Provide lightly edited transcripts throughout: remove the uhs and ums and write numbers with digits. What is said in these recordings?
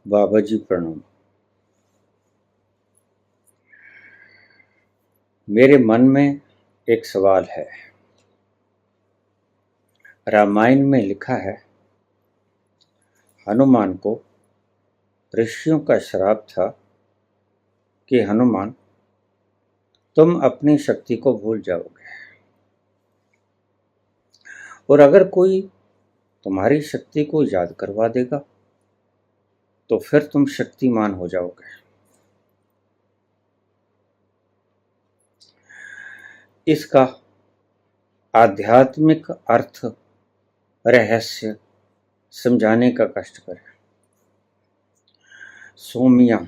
बाबा जी प्रणाम। मेरे मन में एक सवाल है। रामायण में लिखा है, हनुमान को ऋषियों का श्राप था कि हनुमान तुम अपनी शक्ति को भूल जाओगे, और अगर कोई तुम्हारी शक्ति को याद करवा देगा तो फिर तुम शक्तिमान हो जाओगे। इसका आध्यात्मिक अर्थ रहस्य समझाने का कष्ट करें। सोमिया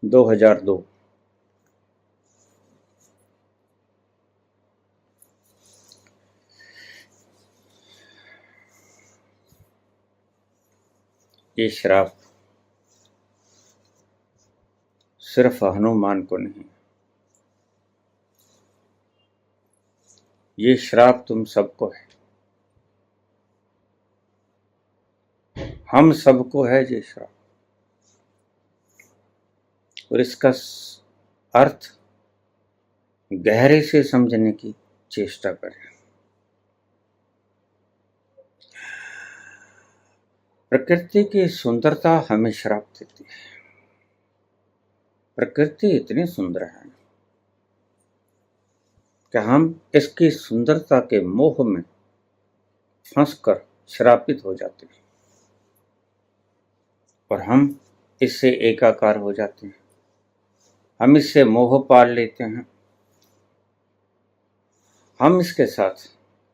2002। ये श्राप सिर्फ हनुमान को नहीं, ये श्राप तुम सबको है, हम सबको है ये श्राप। और इसका अर्थ गहरे से समझने की चेष्टा करें। प्रकृति की सुंदरता हमें श्राप देती है। प्रकृति इतनी सुंदर है कि हम इसकी सुंदरता के मोह में फंसकर श्रापित हो जाते हैं और हम इससे एकाकार हो जाते हैं। हम इससे मोह पाल लेते हैं, हम इसके साथ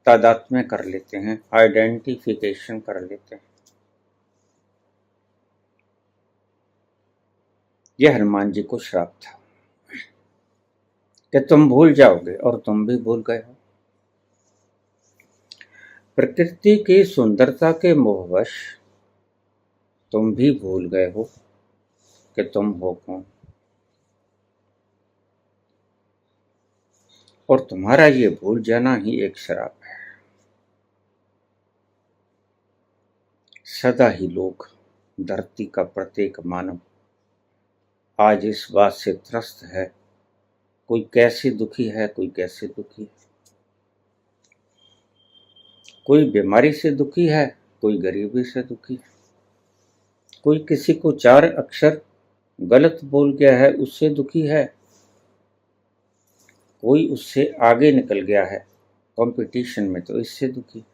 तादात्म्य कर लेते हैं, आइडेंटिफिकेशन कर लेते हैं। यह हनुमान जी को श्राप था कि तुम भूल जाओगे, और तुम भी भूल गए हो। प्रकृति की सुंदरता के मोहवश तुम भी भूल गए हो कि तुम हो कौन, और तुम्हारा ये भूल जाना ही एक श्राप है। सदा ही लोग, धरती का प्रत्येक मानव आज इस बात से त्रस्त है, कोई कैसे दुखी है, कोई कैसे दुखी है। कोई बीमारी से दुखी है, कोई गरीबी से दुखी है, कोई किसी को 4 अक्षर गलत बोल गया है उससे दुखी है, कोई उससे आगे निकल गया है कंपटीशन में तो इससे दुखी,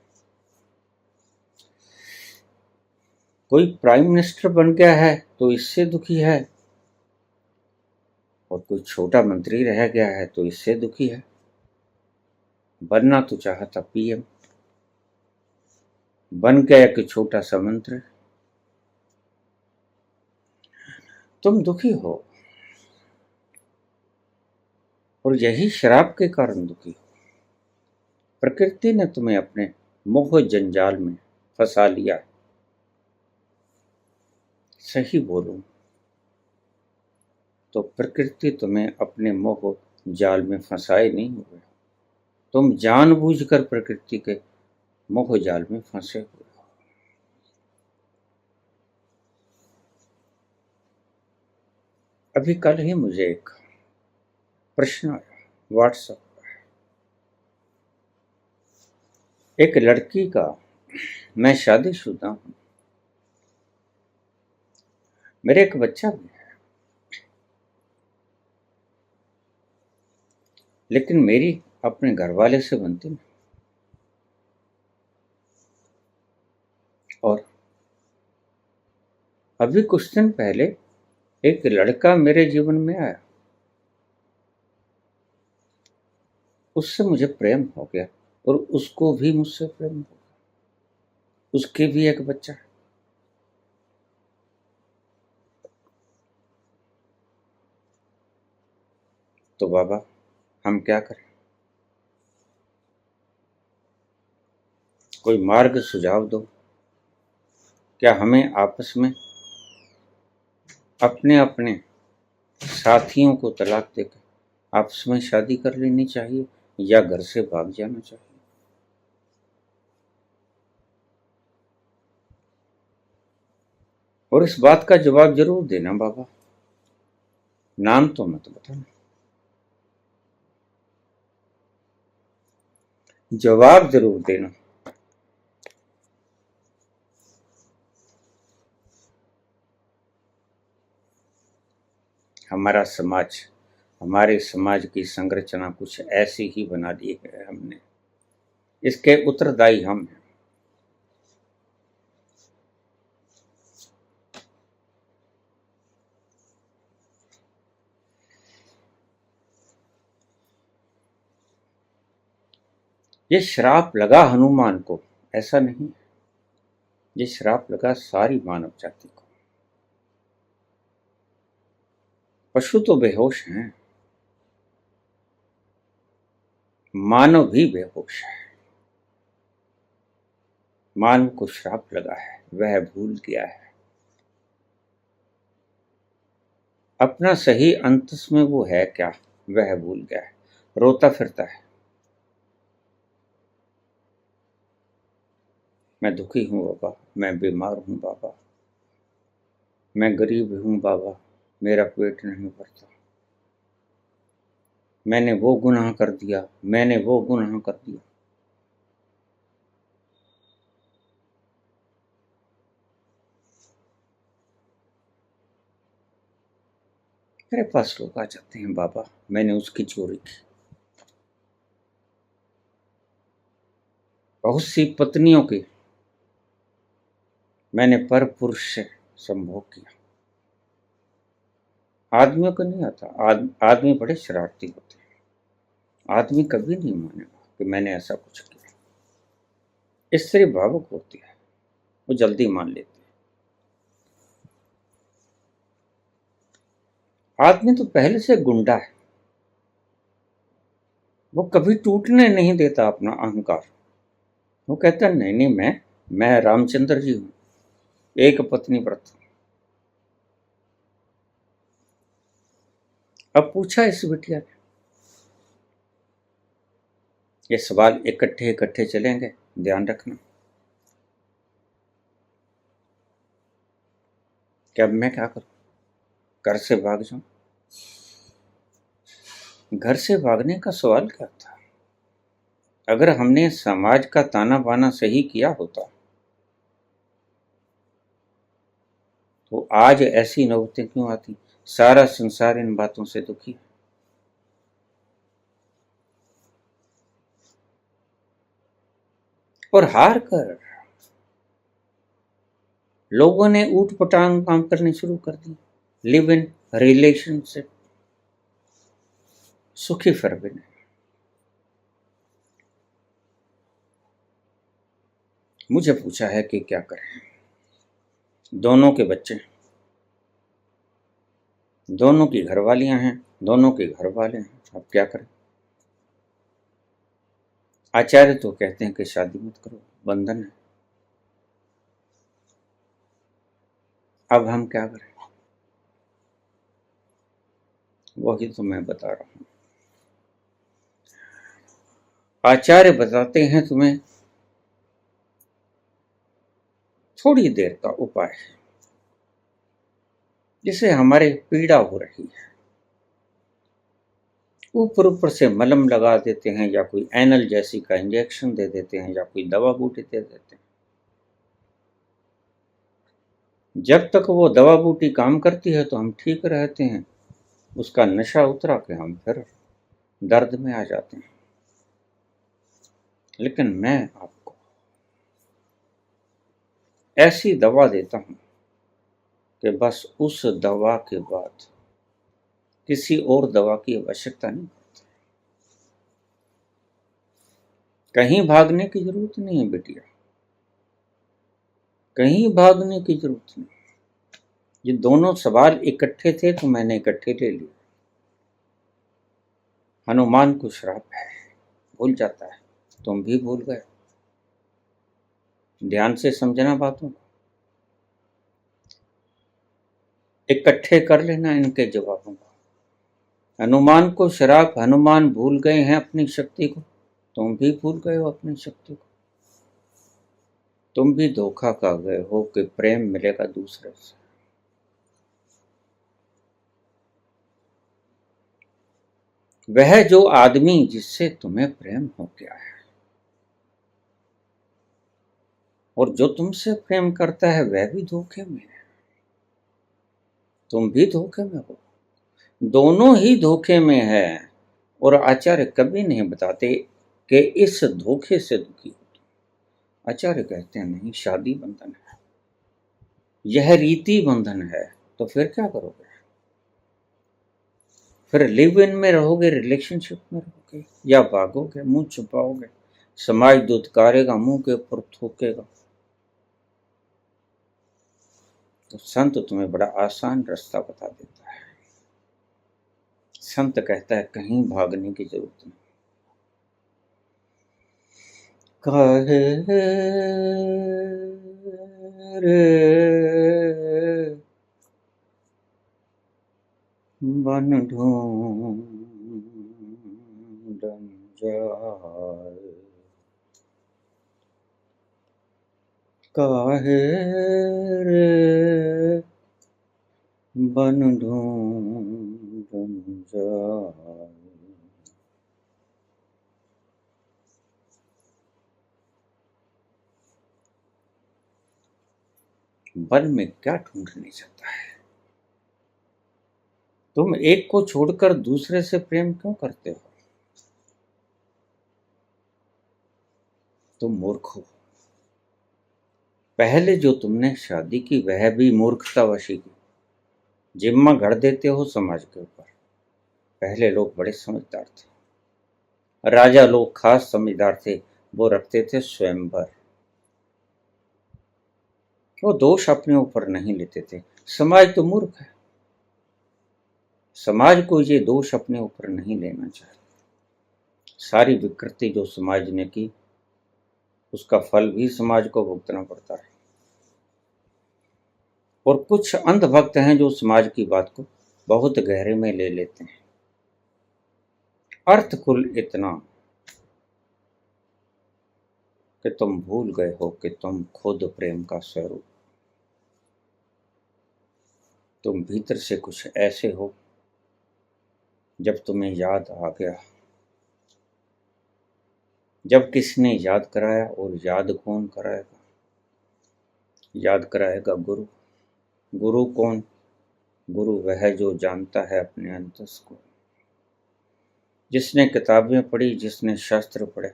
कोई प्राइम मिनिस्टर बन गया है तो इससे दुखी है, और कोई छोटा मंत्री रह गया है तो इससे दुखी है। बनना तो चाहता पीएम, बन गया एक छोटा सा मंत्री। तुम दुखी हो, और यही श्राप के कारण दुखी हो। प्रकृति ने तुम्हें अपने मोह जंजाल में फंसा लिया। सही बोलूं तो प्रकृति तुम्हें अपने मोह जाल में फंसाए नहीं हुए, तुम जानबूझकर प्रकृति के मोह जाल में फंसे हुए हो। अभी कल ही मुझे एक प्रश्न आया व्हाट्सएप पर, एक लड़की का। मैं शादीशुदा हूं, मेरे एक बच्चा भी है, लेकिन मेरी अपने घर वाले से बनती नहीं। और अभी कुछ दिन पहले एक लड़का मेरे जीवन में आया, उससे मुझे प्रेम हो गया, और उसको भी मुझसे प्रेम हो गया। उसके भी एक बच्चा है। तो बाबा, हम क्या करें? कोई मार्ग सुझाव दो। क्या हमें आपस में अपने अपने साथियों को तलाक देकर आपस में शादी कर लेनी चाहिए, या घर से भाग जाना चाहिए? और इस बात का जवाब जरूर देना बाबा, नाम तो मत बताना, जवाब जरूर देना। हमारे समाज की संरचना कुछ ऐसी ही बना दी है हमने, इसके उत्तरदायी हम हैं। ये श्राप लगा हनुमान को, ऐसा नहीं, ये श्राप लगा सारी मानव जाति को। पशु तो बेहोश हैं, मानव भी बेहोश है। मानव को श्राप लगा है, वह भूल गया है अपना सही अंतस में वो है क्या, वह भूल गया है, रोता फिरता है। मैं दुखी हूं बाबा, मैं बीमार हूं बाबा, मैं गरीब हूं बाबा, मेरा पेट नहीं भरता, मैंने वो गुनाह कर दिया, मैंने वो गुनाह कर दिया। मेरे पास लोग आ जाते हैं, बाबा मैंने उसकी चोरी की, बहुत सी पत्नियों की मैंने पर पुरुष से संभोग किया। आदमियों को नहीं आता, आदमी बड़े शरारती होते हैं, आदमी कभी नहीं मानेगा कि मैंने ऐसा कुछ किया। स्त्री भावुक होती है, वो जल्दी मान लेती है। आदमी तो पहले से गुंडा है, वो कभी टूटने नहीं देता अपना अहंकार। वो कहता नहीं नहीं, मैं रामचंद्र जी हूं, एक पत्नी व्रत। अब पूछा इस बिटिया ने, ये सवाल इकट्ठे इकट्ठे चलेंगे, ध्यान रखना कि अब मैं क्या करूं, घर से भाग जाऊं? घर से भागने का सवाल क्या था? अगर हमने समाज का ताना बाना सही किया होता तो आज ऐसी नौबतें क्यों आती? सारा संसार इन बातों से दुखी है। और हार कर लोगों ने ऊट पटांग काम करने शुरू कर दिए। लिव इन रिलेशनशिप, सुखी फिर भी नहीं। मुझे पूछा है कि क्या करें, दोनों के बच्चे, दोनों की घरवालियां हैं, दोनों के घर वाले हैं, अब क्या करें? आचार्य तो कहते हैं कि शादी मत करो, बंधन है। अब हम क्या करें? वही तो मैं बता रहा हूं। आचार्य बताते हैं तुम्हें थोड़ी देर का उपाय, जिसे हमारे पीड़ा हो रही है। ऊपर ऊपर से मलम लगा देते हैं, या कोई एनल जैसी का इंजेक्शन दे देते हैं, या कोई दवा बूटी दे देते हैं। जब तक वो दवा बूटी काम करती है तो हम ठीक रहते हैं, उसका नशा उतरा के हम फिर दर्द में आ जाते हैं। लेकिन मैं आपको ऐसी दवा देता हूं कि बस उस दवा के बाद किसी और दवा की आवश्यकता नहीं पड़ती। कहीं भागने की जरूरत नहीं है बेटिया, कहीं भागने की जरूरत नहीं। ये दोनों सवाल इकट्ठे थे तो मैंने इकट्ठे ले लिए। हनुमान को श्राप है, भूल जाता है, तुम भी भूल गए। ध्यान से समझना बातों को, इकट्ठे कर लेना इनके जवाबों को। हनुमान को श्राप, हनुमान भूल गए हैं अपनी शक्ति को, तुम भी भूल गए हो अपनी शक्ति को। तुम भी धोखा खा गए हो कि प्रेम मिलेगा दूसरे से। वह जो आदमी जिससे तुम्हें प्रेम हो गया है और जो तुमसे प्रेम करता है वह भी धोखे में है, तुम भी धोखे में हो, दोनों ही धोखे में है। और आचार्य कभी नहीं बताते कि इस धोखे से दुखी हो। आचार्य कहते हैं नहीं, शादी बंधन है, यह रीति बंधन है, तो फिर क्या करोगे? फिर लिव इन में रहोगे, रिलेशनशिप में रहोगे, या भागोगे, मुंह छुपाओगे, समाज दुत्कारेगा, मुंह के ऊपर थूकेगा। तो संत तुम्हें बड़ा आसान रास्ता बता देता है। संत कहता है कहीं भागने की जरूरत नहीं। काहे रे बन ढूंढन जाए, काहे रे बन ढूंढन जाए। वन में क्या ढूंढने जाता है? तुम एक को छोड़कर दूसरे से प्रेम क्यों करते हो? तुम मूर्ख हो। पहले जो तुमने शादी की वह भी मूर्खतावशी की, जिम्मा गढ़ देते हो समाज के ऊपर। पहले लोग बड़े समझदार थे, राजा लोग खास समझदार थे, वो रखते थे स्वयंवर। वो दोष अपने ऊपर नहीं लेते थे। समाज तो मूर्ख है, समाज को ये दोष अपने ऊपर नहीं लेना चाहिए। सारी विकृति जो समाज ने की उसका फल भी समाज को भुगतना पड़ता है। और कुछ अंधभक्त हैं जो समाज की बात को बहुत गहरे में ले लेते हैं। अर्थ कुल इतना कि तुम भूल गए हो कि तुम खुद प्रेम का स्वरूप। तुम भीतर से कुछ ऐसे हो, जब तुम्हें याद आ गया, जब किसने याद कराया, और याद कौन कराएगा? याद कराएगा गुरु। गुरु कौन? गुरु वह जो जानता है अपने अंतस को, जिसने किताबें पढ़ी, जिसने शास्त्र पढ़े,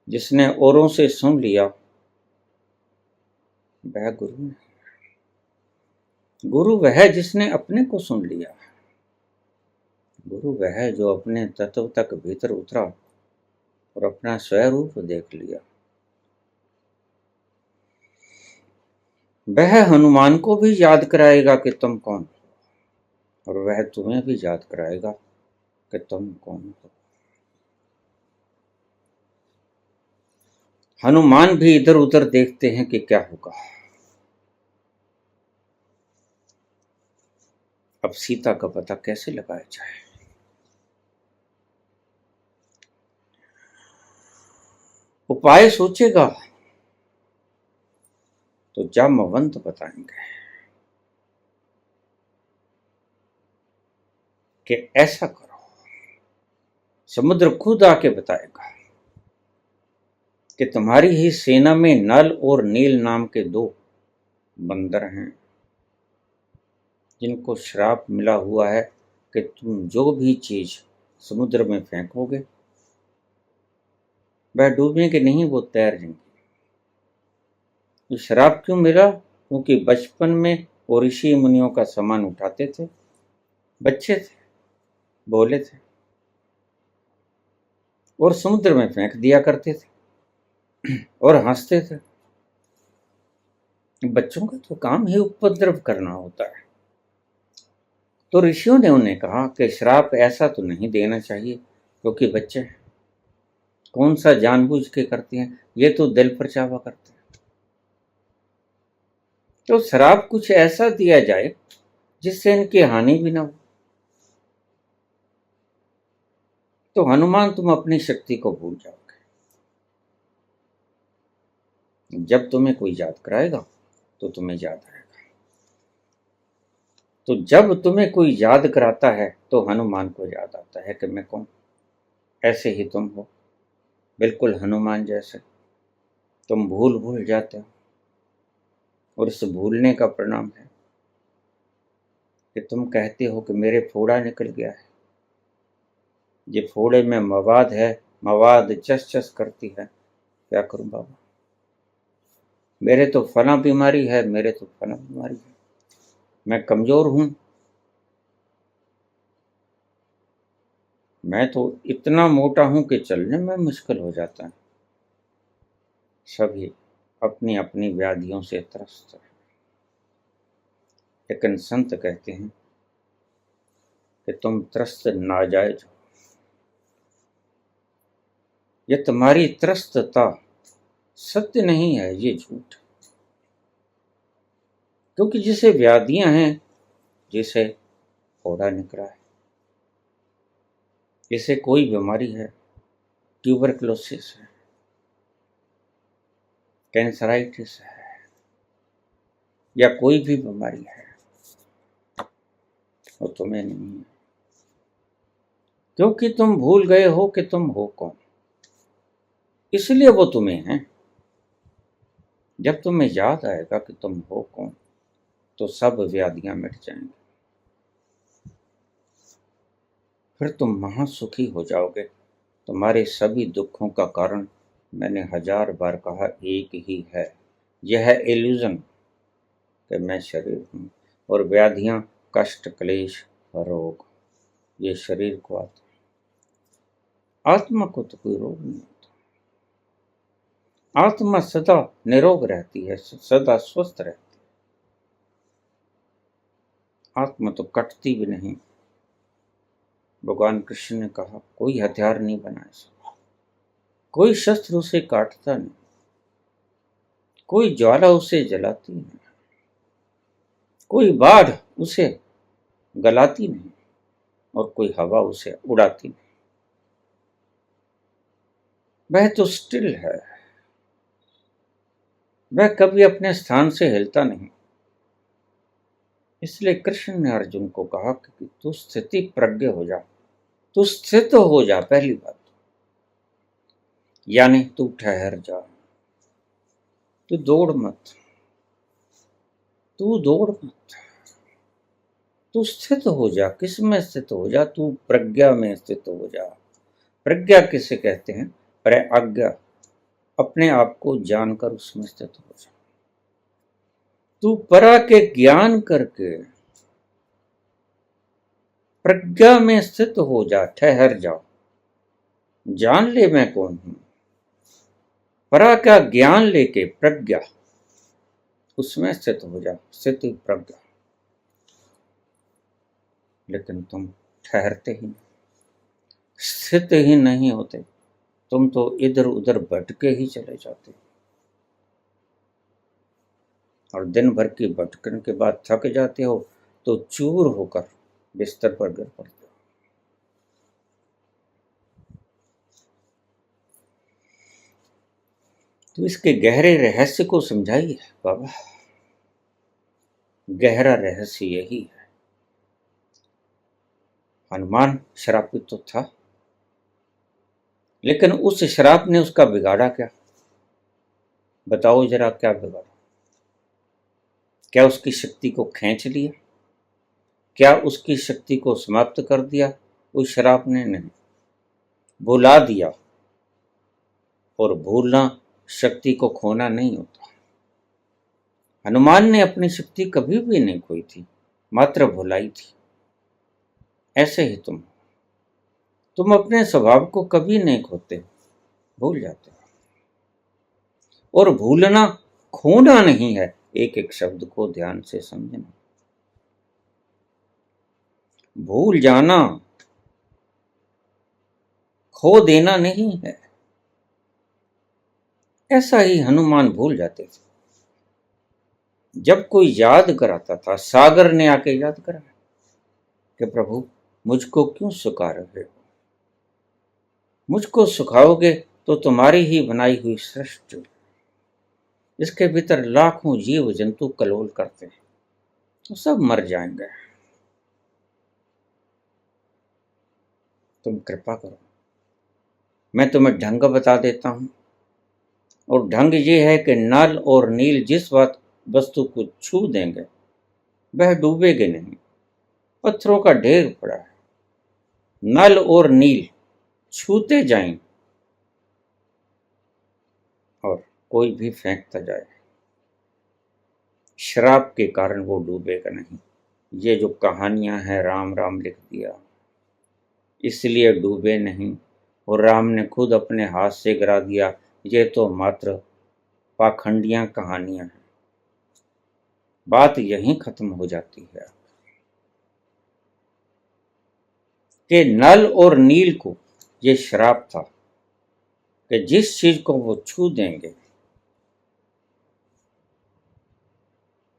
जिसने औरों से सुन लिया, वह गुरु नहीं। गुरु वह जिसने अपने को सुन लिया। गुरु वह जो अपने तत्व तक भीतर उतरा और अपना स्वरूप देख लिया। वह हनुमान को भी याद कराएगा कि तुम कौन हो, और वह तुम्हें भी याद कराएगा कि तुम कौन हो। हनुमान भी इधर उधर देखते हैं कि क्या होगा। अब सीता का पता कैसे लगाया जाए? उपाय सोचेगा तो जामवंत बताएंगे कि ऐसा करो। समुद्र खुद आके बताएगा कि तुम्हारी ही सेना में नल और नील नाम के दो बंदर हैं, जिनको श्राप मिला हुआ है कि तुम जो भी चीज समुद्र में फेंकोगे वह डूबेंगे नहीं, वो तैर जाएंगे। श्राप क्यों मिला? क्योंकि बचपन में वो ऋषि मुनियों का सामान उठाते थे, बच्चे थे, भोले थे, और समुद्र में फेंक दिया करते थे और हंसते थे। बच्चों का तो काम ही उपद्रव करना होता है। तो ऋषियों ने उन्हें कहा कि श्राप ऐसा तो नहीं देना चाहिए, क्योंकि बच्चे कौन सा जानबूझ के करते हैं, ये तो दिल पर चावा करते हैं। तो श्राप कुछ ऐसा दिया जाए जिससे इनकी हानि भी ना हो। तो हनुमान तुम अपनी शक्ति को भूल जाओगे। जब तुम्हें कोई याद कराएगा तो तुम्हें याद आएगा। तो जब तुम्हें कोई याद कराता है तो हनुमान को याद आता है कि मैं कौन। ऐसे ही तुम हो, बिल्कुल हनुमान जैसे। तुम भूल भूल जाते हो, और इस भूलने का परिणाम है कि तुम कहते हो कि मेरे फोड़ा निकल गया है। ये फोड़े में मवाद है, मवाद चस चस करती है। क्या करूं बाबा, मेरे तो फला बीमारी है, मेरे तो फला बीमारी है, मैं कमजोर हूं, मैं तो इतना मोटा हूं कि चलने में मुश्किल हो जाता है। सभी अपनी अपनी व्याधियों से त्रस्त है, लेकिन संत कहते हैं कि तुम त्रस्त नाजायज हो। ये तुम्हारी त्रस्तता सत्य नहीं है, ये झूठ। क्योंकि जिसे व्याधियां हैं, जिसे फोड़ा निकला है, जिसे कोई बीमारी है, ट्यूबरक्लोसिस है, कैंसराइटिस है, या कोई भी बीमारी है, वो तुम्हें नहीं है। क्योंकि तुम भूल गए हो कि तुम हो कौन, इसलिए वो तुम्हें है। जब तुम्हें याद आएगा कि तुम हो कौन, तो सब व्याधियां मिट जाएंगी, फिर तुम महासुखी हो जाओगे। तुम्हारे सभी दुखों का कारण मैंने 1000 बार कहा एक ही है, यह है इल्यूजन कि मैं शरीर हूँ। और व्याधियां, कष्ट, क्लेश, रोग, ये शरीर को आते हैं। आत्मा को तो कोई रोग नहीं होता। आत्मा सदा निरोग रहती है, सदा स्वस्थ रहती है। आत्मा तो कटती भी नहीं। भगवान कृष्ण ने कहा कोई हथियार नहीं बना सकता, कोई शस्त्र उसे काटता नहीं, कोई ज्वाला उसे जलाती नहीं, कोई बाढ़ उसे गलाती नहीं, और कोई हवा उसे उड़ाती नहीं। वह तो स्टिल है, वह कभी अपने स्थान से हिलता नहीं। इसलिए कृष्ण ने अर्जुन को कहा कि तू स्थिति प्रज्ञ हो जा, तू स्थित हो जा। पहली बात यानी तू ठहर जा, तू दौड़ मत, तू दौड़ मत, तू स्थित हो जा। किस में स्थित हो जा? तू प्रज्ञा में स्थित हो जा। प्रज्ञा किसे कहते हैं? प्रज्ञा, अपने आप को जानकर उसमें स्थित हो जा। तू परा के ज्ञान करके प्रज्ञा में स्थित हो जा, ठहर जा, जान ले मैं कौन हूं। परा का ज्ञान लेके प्रज्ञा, उसमें स्थित हो जा, स्थिति प्रज्ञा। लेकिन तुम ठहरते ही नहीं, स्थित ही नहीं होते। तुम तो इधर उधर भटके ही चले जाते, और दिन भर की भटकन के बाद थक जाते हो तो चूर होकर बिस्तर पर गिर पड़ते हो। तो इसके गहरे रहस्य को समझाइए बाबा। गहरा रहस्य यही है। हनुमान श्रापित तो था, लेकिन उस श्राप ने उसका बिगाड़ा क्या? बताओ जरा, क्या बिगाड़ा? क्या उसकी शक्ति को खींच लिया? क्या उसकी शक्ति को समाप्त कर दिया उस श्राप ने? नहीं, भुला दिया। और भूलना शक्ति को खोना नहीं होता। हनुमान ने अपनी शक्ति कभी भी नहीं खोई थी, मात्र भुलाई थी। ऐसे ही तुम अपने स्वभाव को कभी नहीं खोते, भूल जाते हो। और भूलना खोना नहीं है, एक एक शब्द को ध्यान से समझना। भूल जाना खो देना नहीं है। ऐसा ही हनुमान भूल जाते थे। जब कोई याद कराता था, सागर ने आके याद करा कि प्रभु मुझको क्यों सुखा रहे हो? मुझको सुखाओगे तो तुम्हारी ही बनाई हुई सृष्टि, इसके भीतर लाखों जीव जंतु कलोल करते हैं, तो सब मर जाएंगे। तुम कृपा करो, मैं तुम्हें ढंग बता देता हूँ। और ढंग ये है कि नल और नील जिस वस्तु को छू देंगे वह डूबेगे नहीं। पत्थरों का ढेर पड़ा है, नल और नील छूते जाएं और कोई भी फेंकता जाए, शराब के कारण वो डूबेगा नहीं। ये जो कहानियां हैं, राम राम लिख दिया इसलिए डूबे नहीं, और राम ने खुद अपने हाथ से गिरा दिया, ये तो मात्र पाखंडियां कहानियां हैं। बात यहीं खत्म हो जाती है कि नल और नील को ये श्राप था कि जिस चीज को वो छू देंगे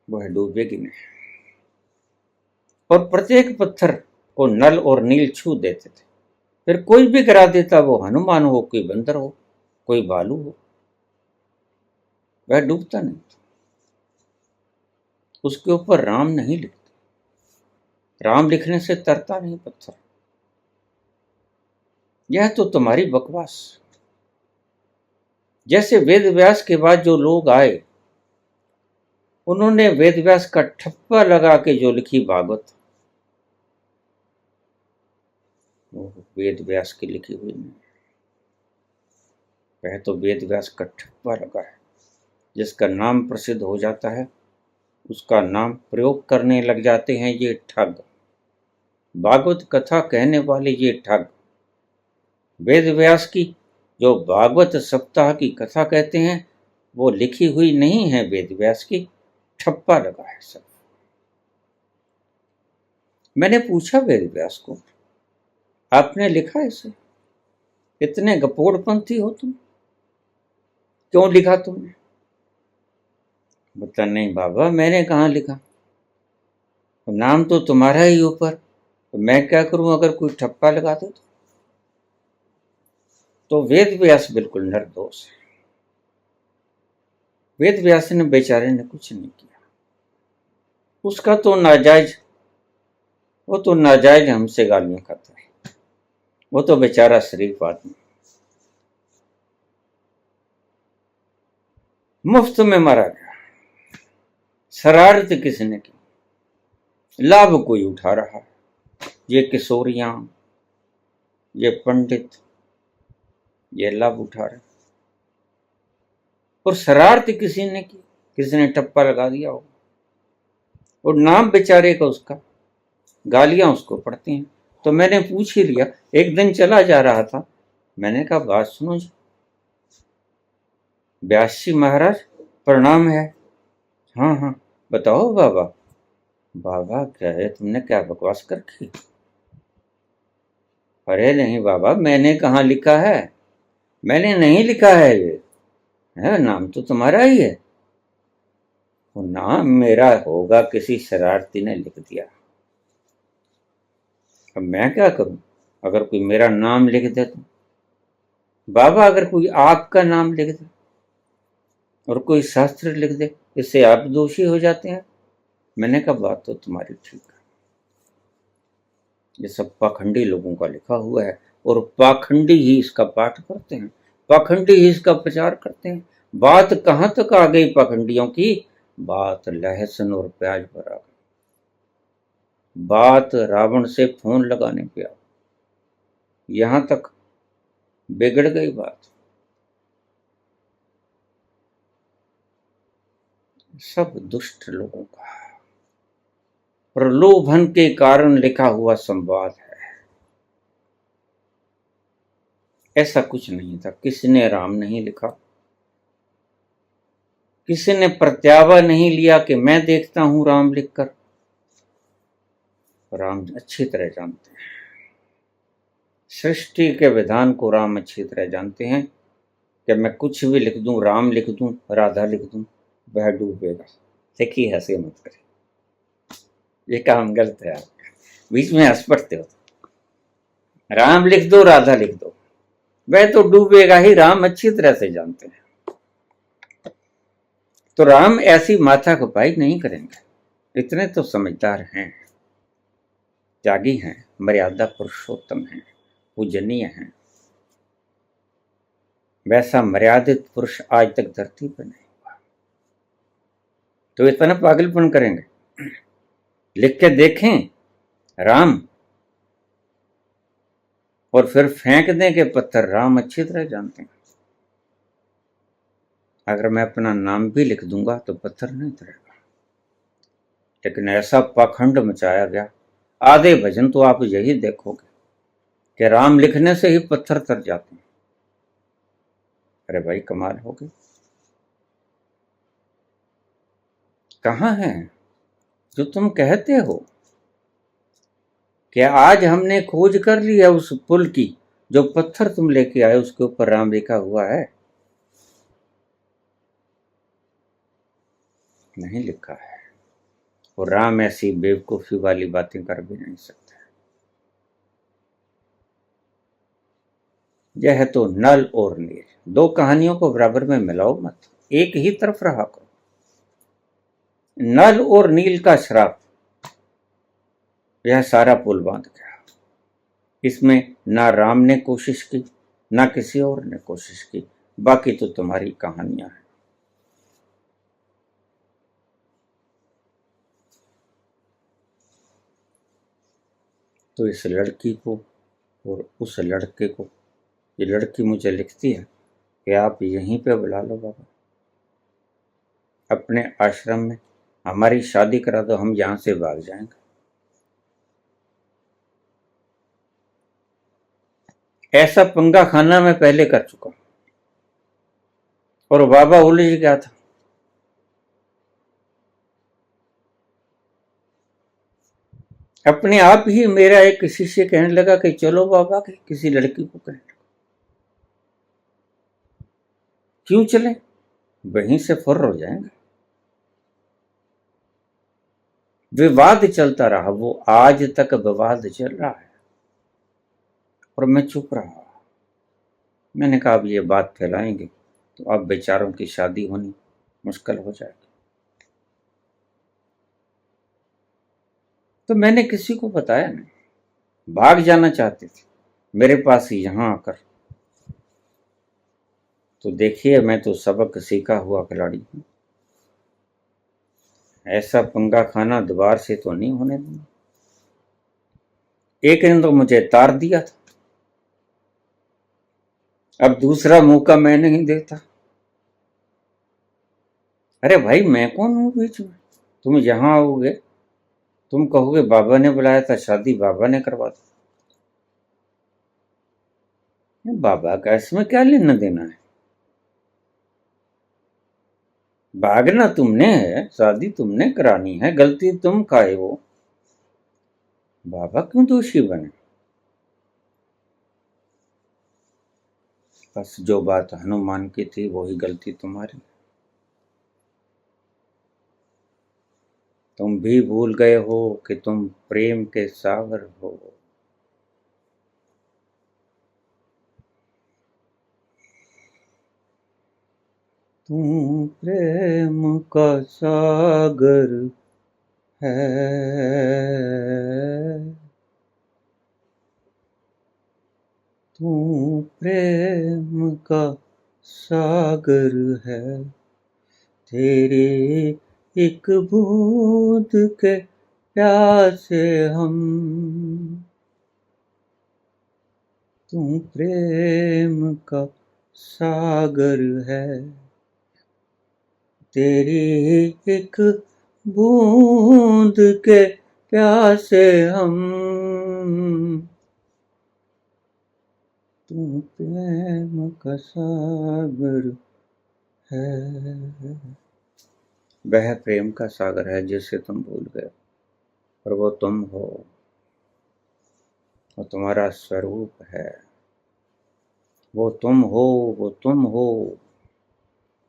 वह डूबेगी नहीं। और प्रत्येक पत्थर को नल और नील छू देते थे, फिर कोई भी गिरा देता, वो हनुमान हो, कोई बंदर हो, कोई भालू हो, वह डूबता नहीं था। उसके ऊपर राम नहीं लिखते, राम लिखने से तरता नहीं पत्थर। यह तो तुम्हारी बकवास। जैसे वेद व्यास के बाद जो लोग आए उन्होंने वेद व्यास का ठप्पा लगा के जो लिखी भागवत, वो वेद व्यास की लिखी हुई नहीं, वह तो वेद व्यास का ठप्पा लगा है। जिसका नाम प्रसिद्ध हो जाता है उसका नाम प्रयोग करने लग जाते हैं ये ठग, भागवत कथा कहने वाले ये ठग। वेद व्यास की जो भागवत सप्ताह की कथा कहते हैं वो लिखी हुई नहीं है, वेद व्यास की ठप्पा लगा है सब। मैंने पूछा वेद व्यास को, आपने लिखा इसे? इतने गपोड़पंथी हो तुम, क्यों लिखा तुमने? बता, नहीं बाबा मैंने कहाँ लिखा, नाम तो तुम्हारा ही ऊपर, तो मैं क्या करूं अगर कोई ठप्पा लगा दे तो वेद व्यास बिल्कुल निर्दोष है। वेद व्यास ने बेचारे ने कुछ नहीं किया, उसका तो नाजायज, वो तो नाजायज हमसे गालियां खाता है, वो तो बेचारा शरीफ आदमी, मुफ्त में मारा गया। शरारत किसने की? लाभ कोई उठा रहा है, ये किशोरियां, ये पंडित, ये लाभ उठा रहे। और शरारत किसी ने की, किसी ने टप्पा लगा दिया हो, और नाम बेचारे का उसका, गालियां उसको पड़ती हैं। तो मैंने पूछ ही लिया, एक दिन चला जा रहा था, मैंने कहा बात सुनो जी, व्यास जी महाराज प्रणाम है। हाँ हाँ बताओ बाबा। बाबा क्या है, तुमने क्या बकवास कर रखी? अरे नहीं बाबा, मैंने कहाँ लिखा है, मैंने नहीं लिखा है, ये है नाम तो तुम्हारा ही है। वो नाम मेरा होगा, किसी शरारती ने लिख दिया। अब मैं क्या करूं अगर कोई मेरा नाम लिख दे तो? बाबा अगर कोई आपका नाम लिख दे और कोई शास्त्र लिख दे, इससे आप दोषी हो जाते हैं। मैंने कहा बात तो तुम्हारी ठीक है, ये सब पाखंडी लोगों का लिखा हुआ है, और पाखंडी ही इसका पाठ करते हैं, पाखंडी ही इसका प्रचार करते हैं। बात कहां तक आ गई पाखंडियों की? बात लहसुन और प्याज पर आ गई, बात रावण से फोन लगाने पे आ गई, यहां तक बिगड़ गई बात। सब दुष्ट लोगों का प्रलोभन के कारण लिखा हुआ संवाद है। ऐसा कुछ नहीं था, किसी ने राम नहीं लिखा, किसी ने प्रत्यावा नहीं लिया कि मैं देखता हूं राम लिखकर। राम अच्छी तरह जानते हैं सृष्टि के विधान को, राम अच्छी तरह जानते हैं कि मैं कुछ भी लिख दूं, राम लिख दूं, राधा लिख दूं, वह डूबेगा। देखिए हंसे मत करें, ये काम गलत है आपका, बीच में हंस पड़ते हो। राम लिख दो, राधा लिख दो, वह तो डूबेगा ही, राम अच्छी तरह से जानते हैं। तो राम ऐसी माथा खपाई नहीं करेंगे, इतने तो समझदार हैं, त्यागी हैं, मर्यादा पुरुषोत्तम हैं, पूजनीय हैं, वैसा मर्यादित पुरुष आज तक धरती पर नहीं हुआ। तो इतना पागलपन करेंगे? लिख के देखें राम और फिर फेंक दें कि पत्थर। राम अच्छी तरह जानते हैं, अगर मैं अपना नाम भी लिख दूंगा तो पत्थर नहीं उतरेगा। लेकिन ऐसा पाखंड मचाया गया, आधे भजन तो आप यही देखोगे कि राम लिखने से ही पत्थर तर जाते हैं। अरे भाई कमाल हो गई। कहाँ है जो तुम कहते हो कि आज हमने खोज कर ली है उस पुल की, जो पत्थर तुम लेके आए उसके ऊपर राम लिखा हुआ है? नहीं लिखा है। और राम ऐसी बेवकूफी वाली बातें कर भी नहीं सकते। यह है तो नल और नील, दो कहानियों को बराबर में मिलाओ मत, एक ही तरफ रहा करो। नल और नील का श्राप, यह सारा पुल बांध गया। इसमें ना राम ने कोशिश की, ना किसी और ने कोशिश की, बाकी तो तुम्हारी कहानियां हैं। तो इस लड़की को और उस लड़के को, ये लड़की मुझे लिखती है कि आप यहीं पे बुला लो बाबा, अपने आश्रम में हमारी शादी करा दो, हम यहां से भाग जाएंगे। ऐसा पंगा खाना मैं पहले कर चुका और बाबा उलझ गया था। अपने आप ही मेरा एक शिष्य कहने लगा कि चलो बाबा के किसी लड़की को कहने। क्यों चले, वहीं से फुर्र हो जाएंगे। विवाद चलता रहा, वो आज तक विवाद चल रहा है और मैं चुप रहा। मैंने कहा अब ये बात फैलाएंगे तो अब बेचारों की शादी होनी मुश्किल हो जाएगी। तो मैंने किसी को बताया नहीं, भाग जाना चाहते थे मेरे पास ही यहां आकर। तो देखिए मैं तो सबक सीखा हुआ खिलाड़ी हूं, ऐसा पंगा खाना दोबारा से तो नहीं होने दूंगा। एक ने तो मुझे तार दिया था, अब दूसरा मौका मैं नहीं देता। अरे भाई मैं कौन हूं बीच में? तुम यहां आओगे, तुम कहोगे बाबा ने बुलाया था, शादी बाबा ने करवा दी। बाबा का इसमें क्या लेना देना है? भागना तुमने है, शादी तुमने करानी है, गलती तुम खाए हो, बाबा क्यों दोषी बने? बस जो बात हनुमान की थी वही गलती तुम्हारी। तुम भी भूल गए हो कि तुम प्रेम के सागर हो। तुम प्रेम का सागर है, तू प्रेम का सागर है, तेरे एक बूंद के प्यासे हम। तू प्रेम का सागर है, तेरी एक बूंद के प्यासे हम। तू प्रेम का सागर है। वह प्रेम का सागर है जिसे तुम भूल गए, और वो तुम हो, वो तुम्हारा स्वरूप है। वो तुम हो, वो तुम हो।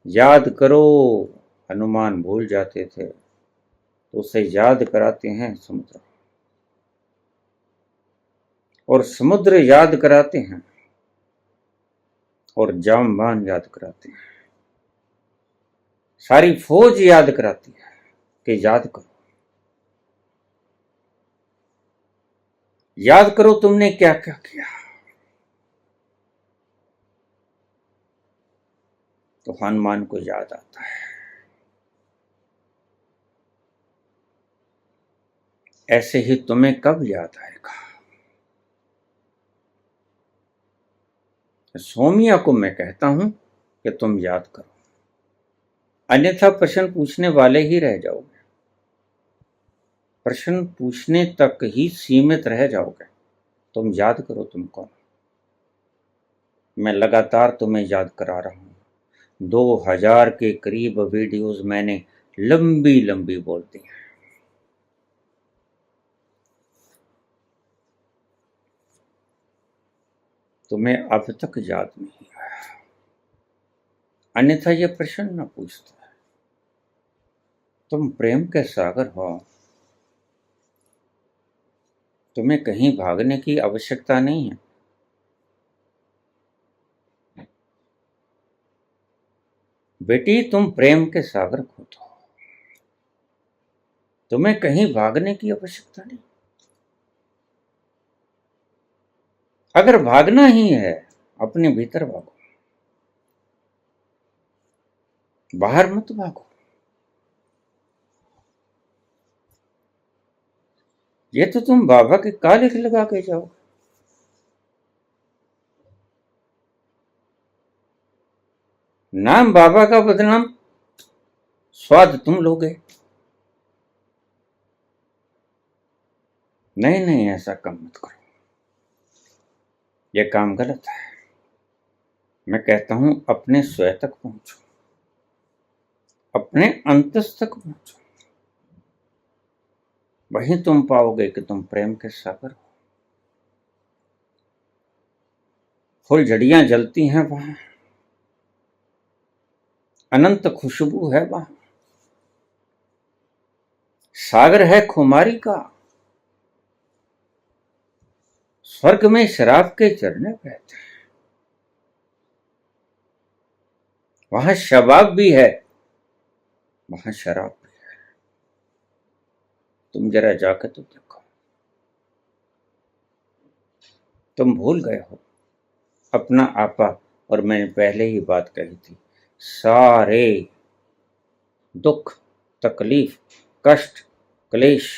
याद करो, हनुमान भूल जाते थे तो उसे याद कराते हैं समुद्र, और समुद्र याद कराते हैं, और जामवान याद कराते हैं, सारी फौज याद कराती है कि याद करो, याद करो तुमने क्या क्या किया। तो हनुमान को याद आता है। ऐसे ही तुम्हें कब याद आएगा? सोमिया को मैं कहता हूं कि तुम याद करो, अन्यथा प्रश्न पूछने वाले ही रह जाओगे, प्रश्न पूछने तक ही सीमित रह जाओगे। तुम याद करो तुम कौन। मैं लगातार तुम्हें याद करा रहा हूं। 2000 के करीब वीडियोस मैंने लंबी लंबी बोल दी हैं। तुम्हें अब तक याद नहीं आया, अन्यथा ये प्रश्न न पूछता। तुम प्रेम के सागर हो, तुम्हें कहीं भागने की आवश्यकता नहीं है। बेटी, तुम प्रेम के सागर खुद हो, तुम्हें कहीं भागने की आवश्यकता नहीं। अगर भागना ही है, अपने भीतर भागो, बाहर मत भागो। ये तो तुम बाबा के काले लगा के जाओ। नाम बाबा का बदनाम स्वाद तुम लोगे। नहीं नहीं, ऐसा काम मत करो, यह काम गलत है। मैं कहता हूं अपने स्वयं तक पहुंचो, अपने अंतस तक पहुंचो, वहीं तुम पाओगे कि तुम प्रेम के सागर हो। फुलझड़ियां जलती हैं वहां, अनंत खुशबू है वहां, सागर है खुमारी का, स्वर्ग में शराब के झरने बहते हैं, वहां शबाब भी है, वहां शराब भी है। तुम जरा जाकर तो देखो। तुम भूल गए हो अपना आपा, और मैंने पहले ही बात कही थी, सारे दुख, तकलीफ, कष्ट, क्लेश,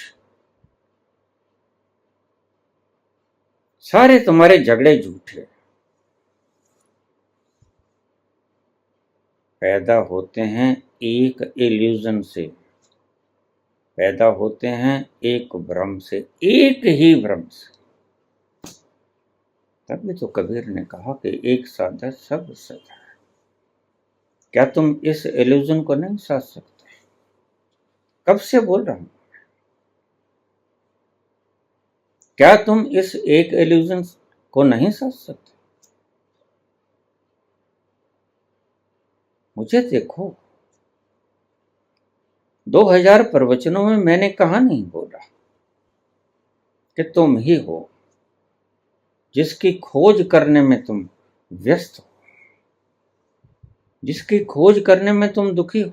सारे तुम्हारे झगड़े झूठे। पैदा होते हैं एक इल्यूजन से, पैदा होते हैं एक भ्रम से, एक ही भ्रम से। तभी तो कबीर ने कहा कि एक साधा सब सदा है। क्या तुम इस इल्यूजन को नहीं साध सकते? कब से बोल रहा हूं, क्या तुम इस एक इल्यूजन को नहीं साध सकते? मुझे देखो, 2000 प्रवचनों में मैंने कहा नहीं बोला कि तुम ही हो जिसकी खोज करने में तुम व्यस्त हो, जिसकी खोज करने में तुम दुखी हो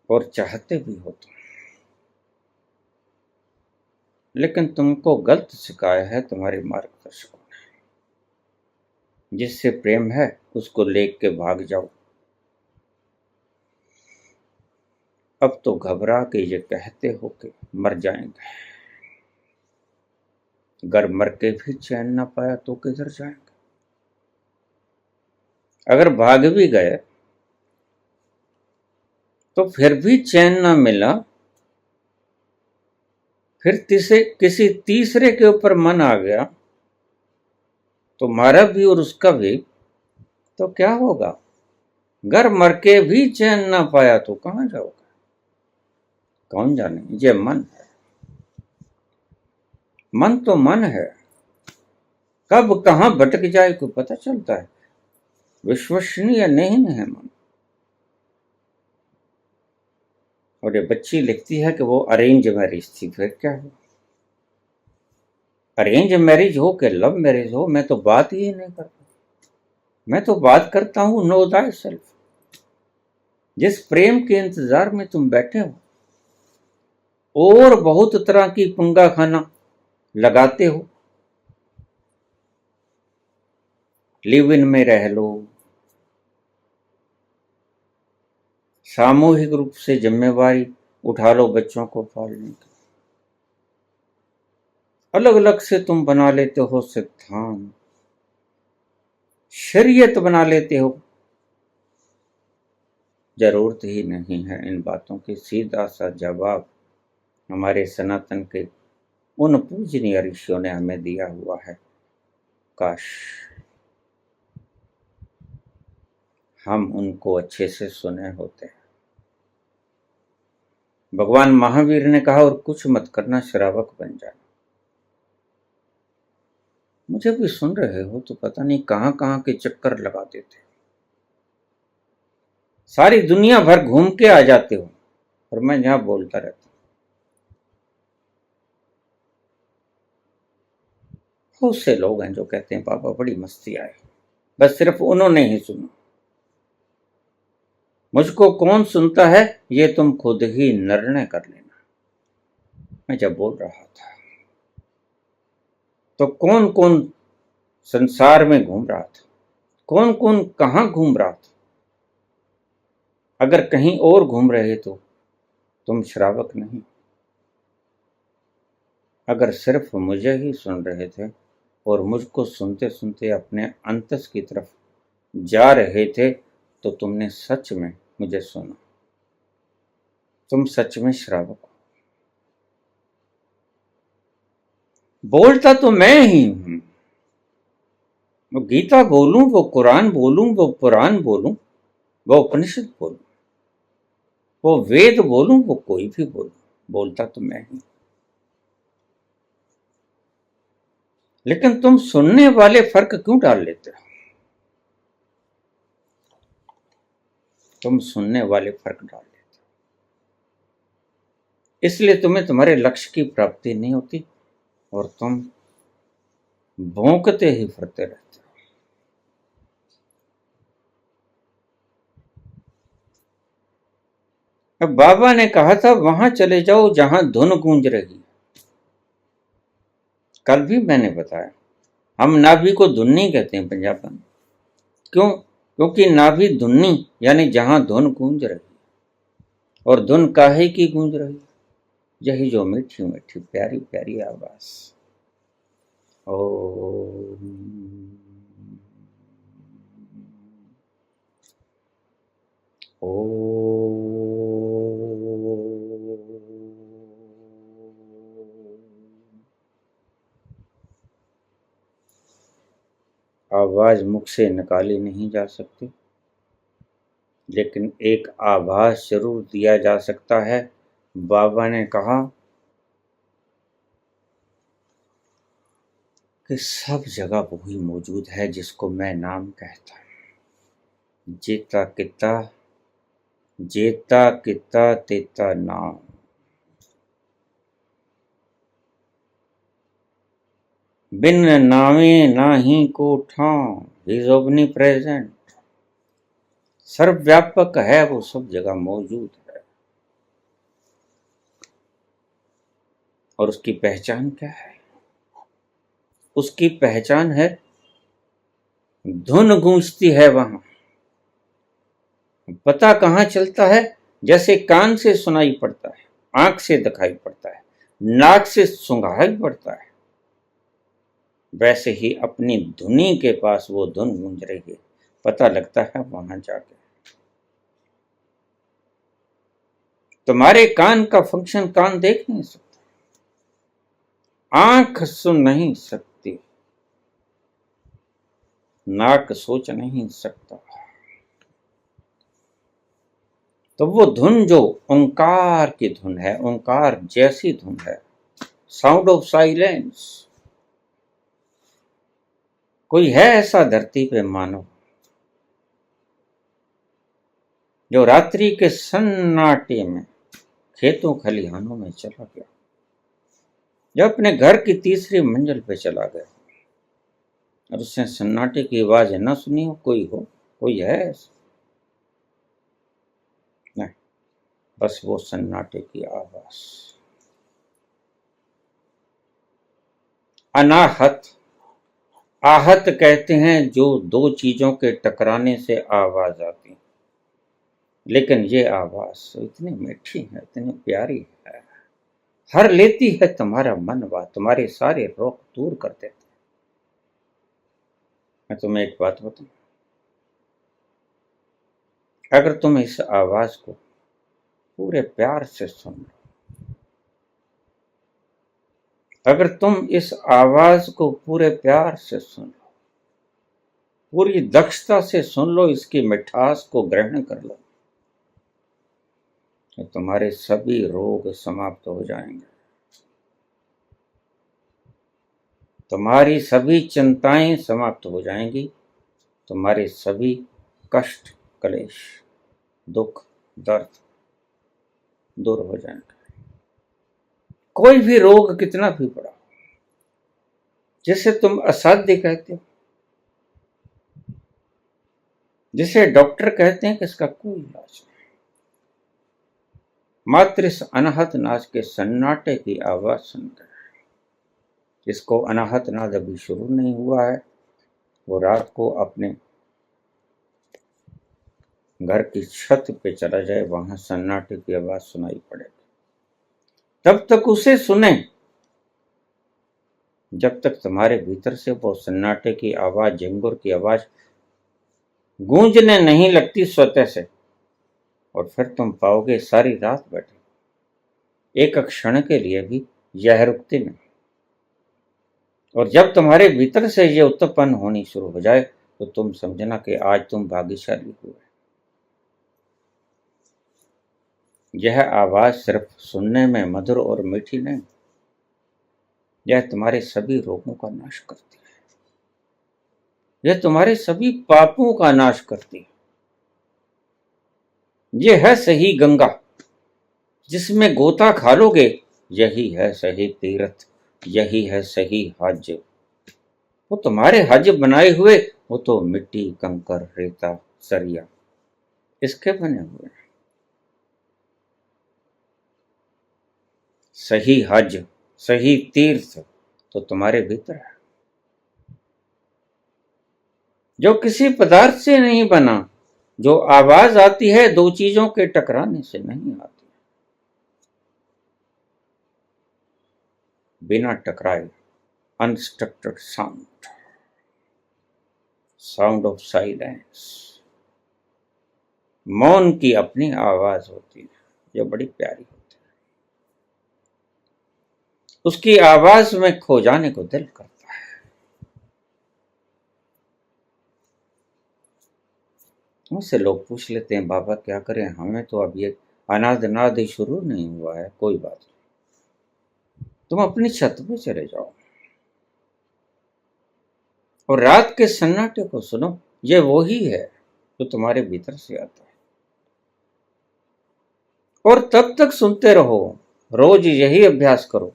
और चाहते भी हो तुम, लेकिन तुमको गलत सिखाया है तुम्हारे मार्गदर्शकों ने। जिससे प्रेम है उसको लेके भाग जाओ। अब तो घबरा के ये कहते हो कि मर जाएंगे, अगर मर के भी चैन ना पाया तो किधर जाएंगे? अगर भाग भी गए तो फिर भी चैन ना मिला, फिर किसी तीसरे के ऊपर मन आ गया, तुम्हारा भी और उसका भी, तो क्या होगा? घर मर के भी चैन ना पाया तो कहां जाओगे? कौन जाने। ये मन है, मन तो मन है, कब कहां भटक जाए को पता चलता है। विश्वसनीय नहीं है मन। और ये बच्ची लिखती है कि वो अरेंज मैरिज थी, फिर क्या हो? अरेंज मैरिज हो कि लव मैरिज हो, मैं तो बात ही नहीं करता। मैं तो बात करता हूं नो दाई सेल्फ। जिस प्रेम के इंतजार में तुम बैठे हो और बहुत तरह की पंगा खाना लगाते हो, लिव इन में रह लो, सामूहिक रूप से जिम्मेवारी उठा लो बच्चों को पालने की। अलग अलग से तुम बना लेते हो सिद्धांत, शरीयत बना लेते हो। जरूरत ही नहीं है इन बातों की। सीधा सा जवाब हमारे सनातन के उन पूजनीय ऋषियों ने हमें दिया हुआ है। काश हम उनको अच्छे से सुने होते। भगवान महावीर ने कहा, और कुछ मत करना, श्रावक बन जाना। मुझे भी सुन रहे हो तो पता नहीं कहां कहां के चक्कर लगाते थे, सारी दुनिया भर घूम के आ जाते हो और मैं यहां बोलता रहता हूं। बहुत से लोग हैं जो कहते हैं पापा बड़ी मस्ती आई, बस सिर्फ उन्होंने ही सुना। मुझको कौन सुनता है ये तुम खुद ही निर्णय कर लेना। मैं जब बोल रहा था तो कौन कौन संसार में घूम रहा था, कौन कौन कहां घूम रहा था। अगर कहीं और घूम रहे तो तुम श्रावक नहीं। अगर सिर्फ मुझे ही सुन रहे थे और मुझको सुनते सुनते अपने अंतस की तरफ जा रहे थे तो तुमने सच में मुझे सुना। तुम सच में श्रावक हो। बोलता तो मैं ही हूं। वो गीता बोलूं, वो कुरान बोलूं, वो पुराण बोलूं, वो उपनिषद बोलूं, वो वेद बोलूं, वो कोई भी बोलूं, बोलता तो मैं ही। लेकिन तुम सुनने वाले फर्क क्यों डाल लेते हो? तुम सुनने वाले फर्क डाल लेते हो, इसलिए तुम्हें तुम्हारे लक्ष्य की प्राप्ति नहीं होती और तुम भौंकते ही फिरते रहते हो। अब बाबा ने कहा था वहां चले जाओ जहां धुन गूंज रही। कल भी मैंने बताया, हम नाभि को धुन्नी कहते हैं पंजाब में। क्यों? क्योंकि नाभि धुन्नी यानी जहां धुन गूंज रही। और धुन काहे की गूंज रही? यही जो मीठी मीठी प्यारी प्यारी आवाज। ओ आवाज मुख से निकाली नहीं जा सकती, लेकिन एक आभास जरूर दिया जा सकता है। बाबा ने कहा कि सब जगह वही मौजूद है जिसको मैं नाम कहता हूं। जेता किता, जेता किता तेता नाम। बिन नामे नाही को ठाम। He is omni present. सर्वव्यापक है, वो सब जगह मौजूद है। और उसकी पहचान क्या है? उसकी पहचान है धुन गूंजती है वहां। पता कहां चलता है? जैसे कान से सुनाई पड़ता है, आंख से दिखाई पड़ता है, नाक से सूंघाई पड़ता है, वैसे ही अपनी धुनी के पास वो धुन गूंज रही है। पता लगता है वहां जाके। तुम्हारे कान का फंक्शन कान देख नहीं सकता, आंख सुन नहीं सकती, नाक सोच नहीं सकता। तो वो धुन जो ओंकार की धुन है, ओंकार जैसी धुन है, साउंड ऑफ साइलेंस। कोई है ऐसा धरती पे मानो जो रात्रि के सन्नाटे में खेतों खलिहानों में चला गया, जब अपने घर की तीसरी मंजिल पे चला गया और उसने सन्नाटे की आवाज न सुनी हो? कोई है ऐसा? नहीं, बस वो सन्नाटे की आवाज। अनाहत आहत कहते हैं जो दो चीजों के टकराने से आवाज आती, लेकिन ये आवाज इतनी मीठी है, इतनी प्यारी है, हर लेती है तुम्हारा मन व तुम्हारे सारे रोग दूर कर देती। मैं तुम्हें एक बात बताऊं, अगर तुम इस आवाज को पूरे प्यार से सुन लो, अगर तुम इस आवाज को पूरे प्यार से सुन लो, पूरी दक्षता से सुन लो, इसकी मिठास को ग्रहण कर लो, तो तुम्हारे सभी रोग समाप्त हो जाएंगे, तुम्हारी सभी चिंताएं समाप्त हो जाएंगी, तुम्हारे सभी कष्ट, क्लेश, दुख, दर्द दूर हो जाएंगे। कोई भी रोग कितना भी बड़ा, जिसे तुम असाध्य कहते हो, जिसे डॉक्टर कहते हैं कि इसका कोई इलाज नहीं, मात्र इस अनाहत नाद के सन्नाटे की आवाज सुनकर, जिसको अनाहत नाद अभी शुरू नहीं हुआ है, वो रात को अपने घर की छत पे चला जाए, वहां सन्नाटे की आवाज सुनाई पड़ेगी। तब तक उसे सुने जब तक तुम्हारे भीतर से वो सन्नाटे की आवाज, झिंगुर की आवाज गूंजने नहीं लगती स्वतः से, और फिर तुम पाओगे सारी रात बैठे, एक क्षण के लिए भी यह रुकती नहीं। और जब तुम्हारे भीतर से ये उत्पन्न होनी शुरू हो जाए, तो तुम समझना कि आज तुम भाग्यशाली हुए। यह आवाज सिर्फ सुनने में मधुर और मीठी नहीं, यह तुम्हारे सभी रोगों का नाश करती है, यह तुम्हारे सभी पापों का नाश करती है। यह है सही गंगा, जिसमें गोता खा लोगे, यही है सही तीर्थ, यही है सही हज। वो तुम्हारे हज बनाए हुए, वो तो मिट्टी, कंकर, रेता, सरिया इसके बने हुए हैं। सही हज, सही तीर्थ तो तुम्हारे भीतर है, जो किसी पदार्थ से नहीं बना, जो आवाज आती है दो चीजों के टकराने से नहीं आती, बिना टकराए, unstructured sound, sound of silence. मौन की अपनी आवाज होती है, जो बड़ी प्यारी होती है, उसकी आवाज में खो जाने को दिल करता है। मुझसे लोग पूछ लेते हैं, बाबा क्या करें, हमें तो अब ये अनाद नाद ही शुरू नहीं हुआ है। कोई बात नहीं, तुम अपनी छत पे चले जाओ और रात के सन्नाटे को सुनो। ये वही है जो तुम्हारे भीतर से आता है, और तब तक सुनते रहो। रोज यही अभ्यास करो,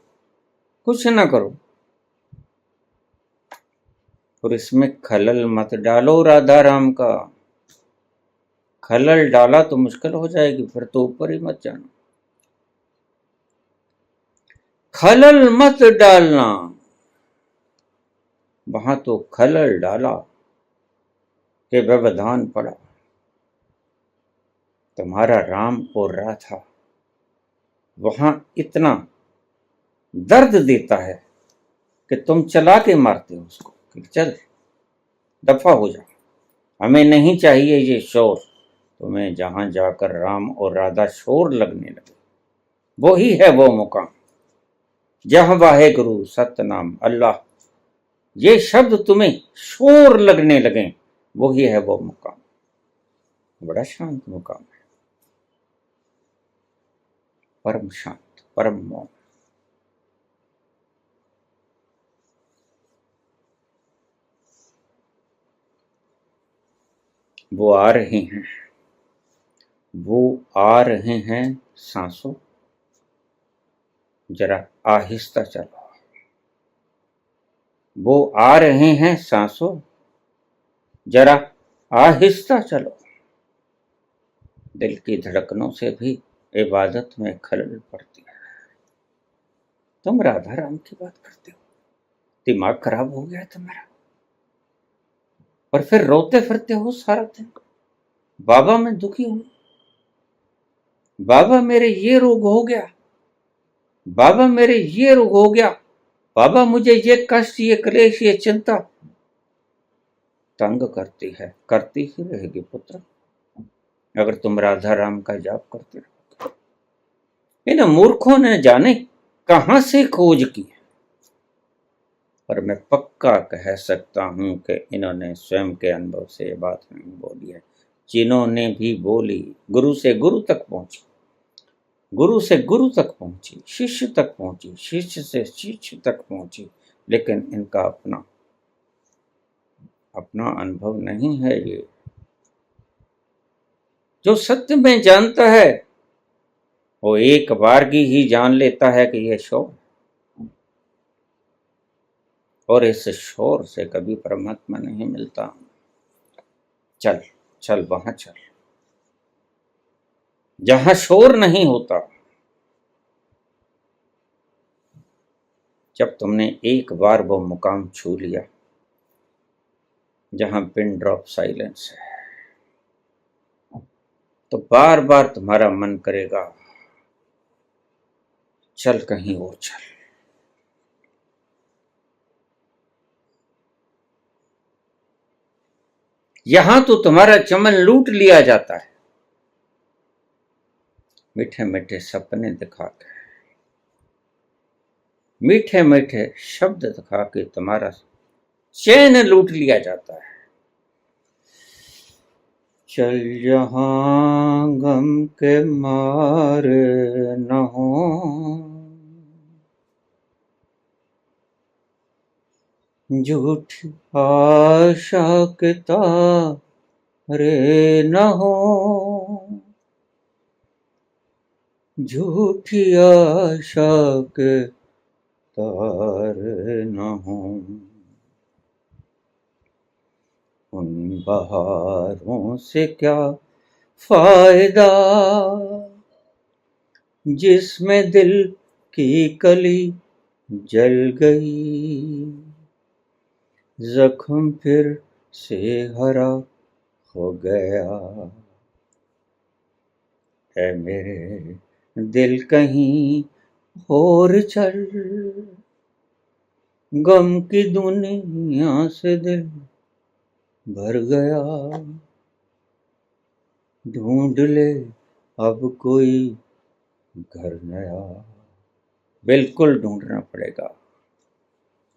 कुछ ना करो, और इसमें खलल मत डालो राधा राम का। खलल डाला तो मुश्किल हो जाएगी, फिर तो ऊपर ही मत जाना। खलल मत डालना, वहां तो खलल डाला के व्यवधान पड़ा। तुम्हारा राम और राधा वहां इतना दर्द देता है कि तुम चला के मारते हो उसको कि चल दफा हो जा, हमें नहीं चाहिए ये शोर। तुम्हें जहां जाकर राम और राधा शोर लगने लगे, वही है वो मुकाम जहां वाहे गुरु सतनाम अल्लाह, ये शब्द तुम्हें शोर लगने लगे, वही है वो मुकाम। बड़ा शांत मुकाम है, परम शांत, परम मौन। वो आ रहे हैं, वो आ रहे हैं सांसों, जरा आहिस्ता चलो। वो आ रहे हैं सांसों, जरा आहिस्ता चलो। दिल की धड़कनों से भी इबादत में खलल पड़ती है। तुम राधा राम की बात करते हो, दिमाग खराब हो गया तुम्हारा। और फिर रोते फिरते हो सारा दिन, बाबा मैं दुखी हूं, बाबा मेरे ये रोग हो गया, बाबा मेरे ये रोग हो गया, बाबा मुझे ये कष्ट, ये क्लेश, ये चिंता तंग करती है। करती ही रहेगी पुत्र, अगर तुम राधा राम का जाप करते रहो। इन मूर्खों ने जाने कहां से खोज की, पर मैं पक्का कह सकता हूं कि इन्होंने स्वयं के अनुभव से ये बात नहीं बोली है। जिन्होंने भी बोली, गुरु से गुरु तक पहुंची, गुरु से गुरु तक पहुंची, शिष्य तक पहुंची, शिष्य से शिष्य तक पहुंची, लेकिन इनका अपना अपना अनुभव नहीं है। ये जो सत्य में जानता है वो एक बार की ही जान लेता है कि यह शोर, और इस शोर से कभी परमात्मा नहीं मिलता। चल चल वहां चल जहां शोर नहीं होता। जब तुमने एक बार वो मुकाम छू लिया जहां पिन ड्रॉप साइलेंस है, तो बार बार तुम्हारा मन करेगा चल कहीं और चल। यहां तो तुम्हारा चमन लूट लिया जाता है, मीठे मीठे सपने दिखा के, मीठे मीठे शब्द दिखा के तुम्हारा चैन लूट लिया जाता है। चल जहां गम के मार न हो, झूठी आशा के तारे न हो, झूठी आशा के तार न हो। उन बहारों से क्या फायदा जिसमें दिल की कली जल गई, जख्म फिर से हरा हो गया। है मेरे दिल कहीं और चल, गम की दुनिया से दिल भर गया। ढूंढ ले अब कोई घर नया, बिल्कुल ढूंढना पड़ेगा,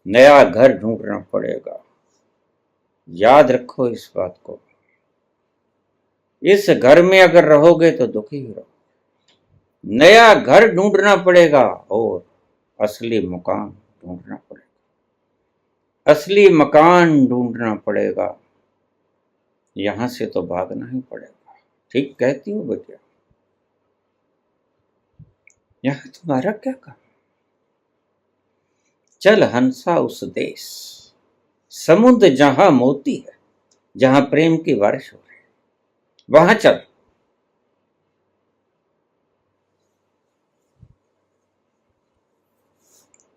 नया घर ढूंढना पड़ेगा। याद रखो इस बात को, इस घर में अगर रहोगे तो दुखी ही रहो। नया घर ढूंढना पड़ेगा और असली मकान ढूंढना पड़ेगा, असली मकान ढूंढना पड़ेगा। यहां से तो भागना ही पड़ेगा। ठीक कहती हो बेटिया, यहां तुम्हारा क्या काम। चल हंसा उस देश, समुद्र जहां मोती है, जहां प्रेम की बारिश हो रही, वहां चल।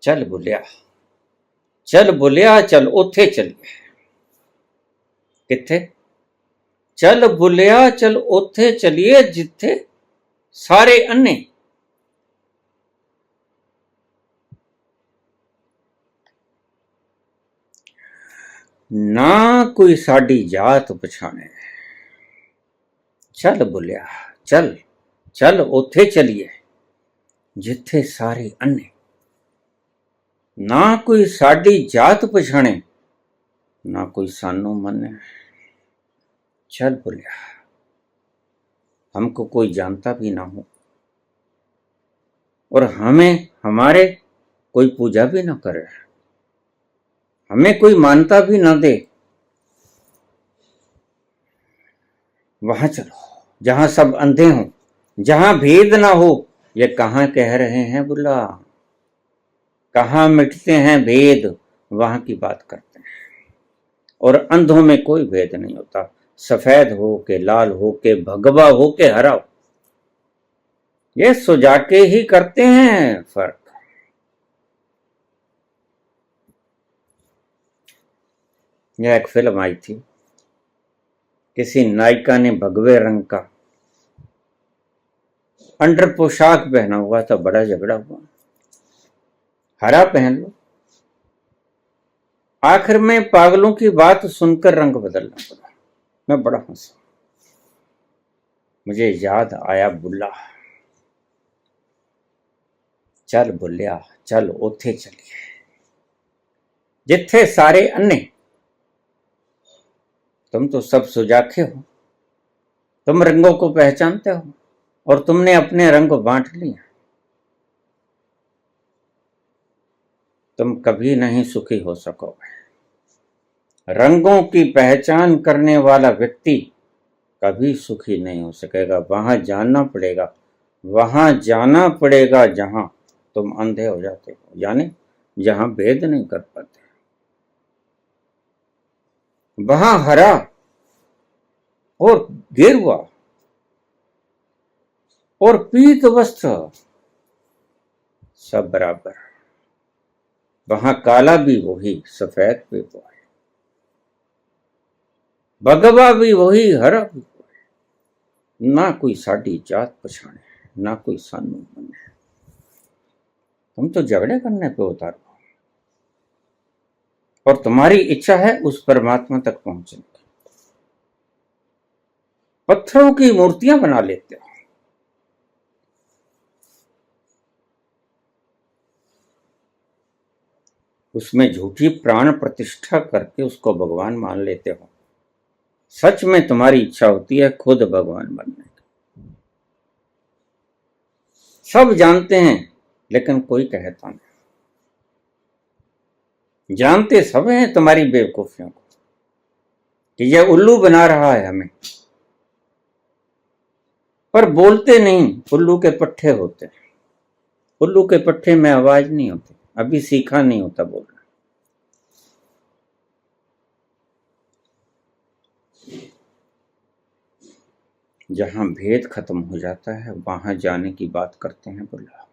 चल बुलिया, चल बुलिया, चल उथे चलिए। किथे? चल बुलिया, चल उथे चलिए जिथे सारे अन्ने। ना कोई साडी जात पछाणे। चल बुलिया, चल चल उथे चलिए जिथे सारे अन्ने। ना कोई साडी जात पछाणे, ना कोई सानू मने। चल बुलिया, हमको कोई जानता भी ना हो और हमें हमारे कोई पूजा भी ना करे, हमें कोई मानता भी ना दे, वहां चलो जहां सब अंधे हों, जहां भेद ना हो। ये कहां कह रहे हैं बुल्ला, कहां मिटते हैं भेद, वहां की बात करते हैं। और अंधों में कोई भेद नहीं होता, सफेद हो के लाल हो के भगवा हो के हरा हो, ये सुजा के ही करते हैं फर्क। यह एक फिल्म आई थी, किसी नायिका ने भगवे रंग का अंडर पोशाक पहना हुआ था, बड़ा झगड़ा हुआ। हरा पहन लो। आखिर में पागलों की बात सुनकर रंग बदलना पड़ा। मैं बड़ा हंसा। मुझे याद आया बुल्ला। चल बुल्लिया चल, उथे चलिए जिथे सारे अन्ने। तुम तो सब सुजाखे हो, तुम रंगों को पहचानते हो और तुमने अपने रंग बांट लिए। तुम कभी नहीं सुखी हो सकोगे। रंगों की पहचान करने वाला व्यक्ति कभी सुखी नहीं हो सकेगा। वहां जाना पड़ेगा, वहां जाना पड़ेगा जहां तुम अंधे हो जाते हो, यानी जहां भेद नहीं कर पाते। वहां हरा और गेरुआ और पीत वस्त्र सब बराबर। वहां काला भी वही, सफेद भी वही, भगवा भी वही, हरा भी वही। ना कोई साड़ी जात पछाने, ना कोई सानू बने। तुम तो झगड़े करने पे उतारो और तुम्हारी इच्छा है उस परमात्मा तक पहुंचने की। पत्थरों की मूर्तियां बना लेते हो। उसमें झूठी प्राण प्रतिष्ठा करके उसको भगवान मान लेते हो। सच में तुम्हारी इच्छा होती है खुद भगवान बनने की। सब जानते हैं लेकिन कोई कहता नहीं। जानते सब हैं तुम्हारी बेवकूफियों को कि यह उल्लू बना रहा है हमें, पर बोलते नहीं। उल्लू के पट्टे होते हैं। उल्लू के पट्टे में आवाज नहीं होती, अभी सीखा नहीं होता बोलना। जहां भेद खत्म हो जाता है वहां जाने की बात करते हैं बुल्ला।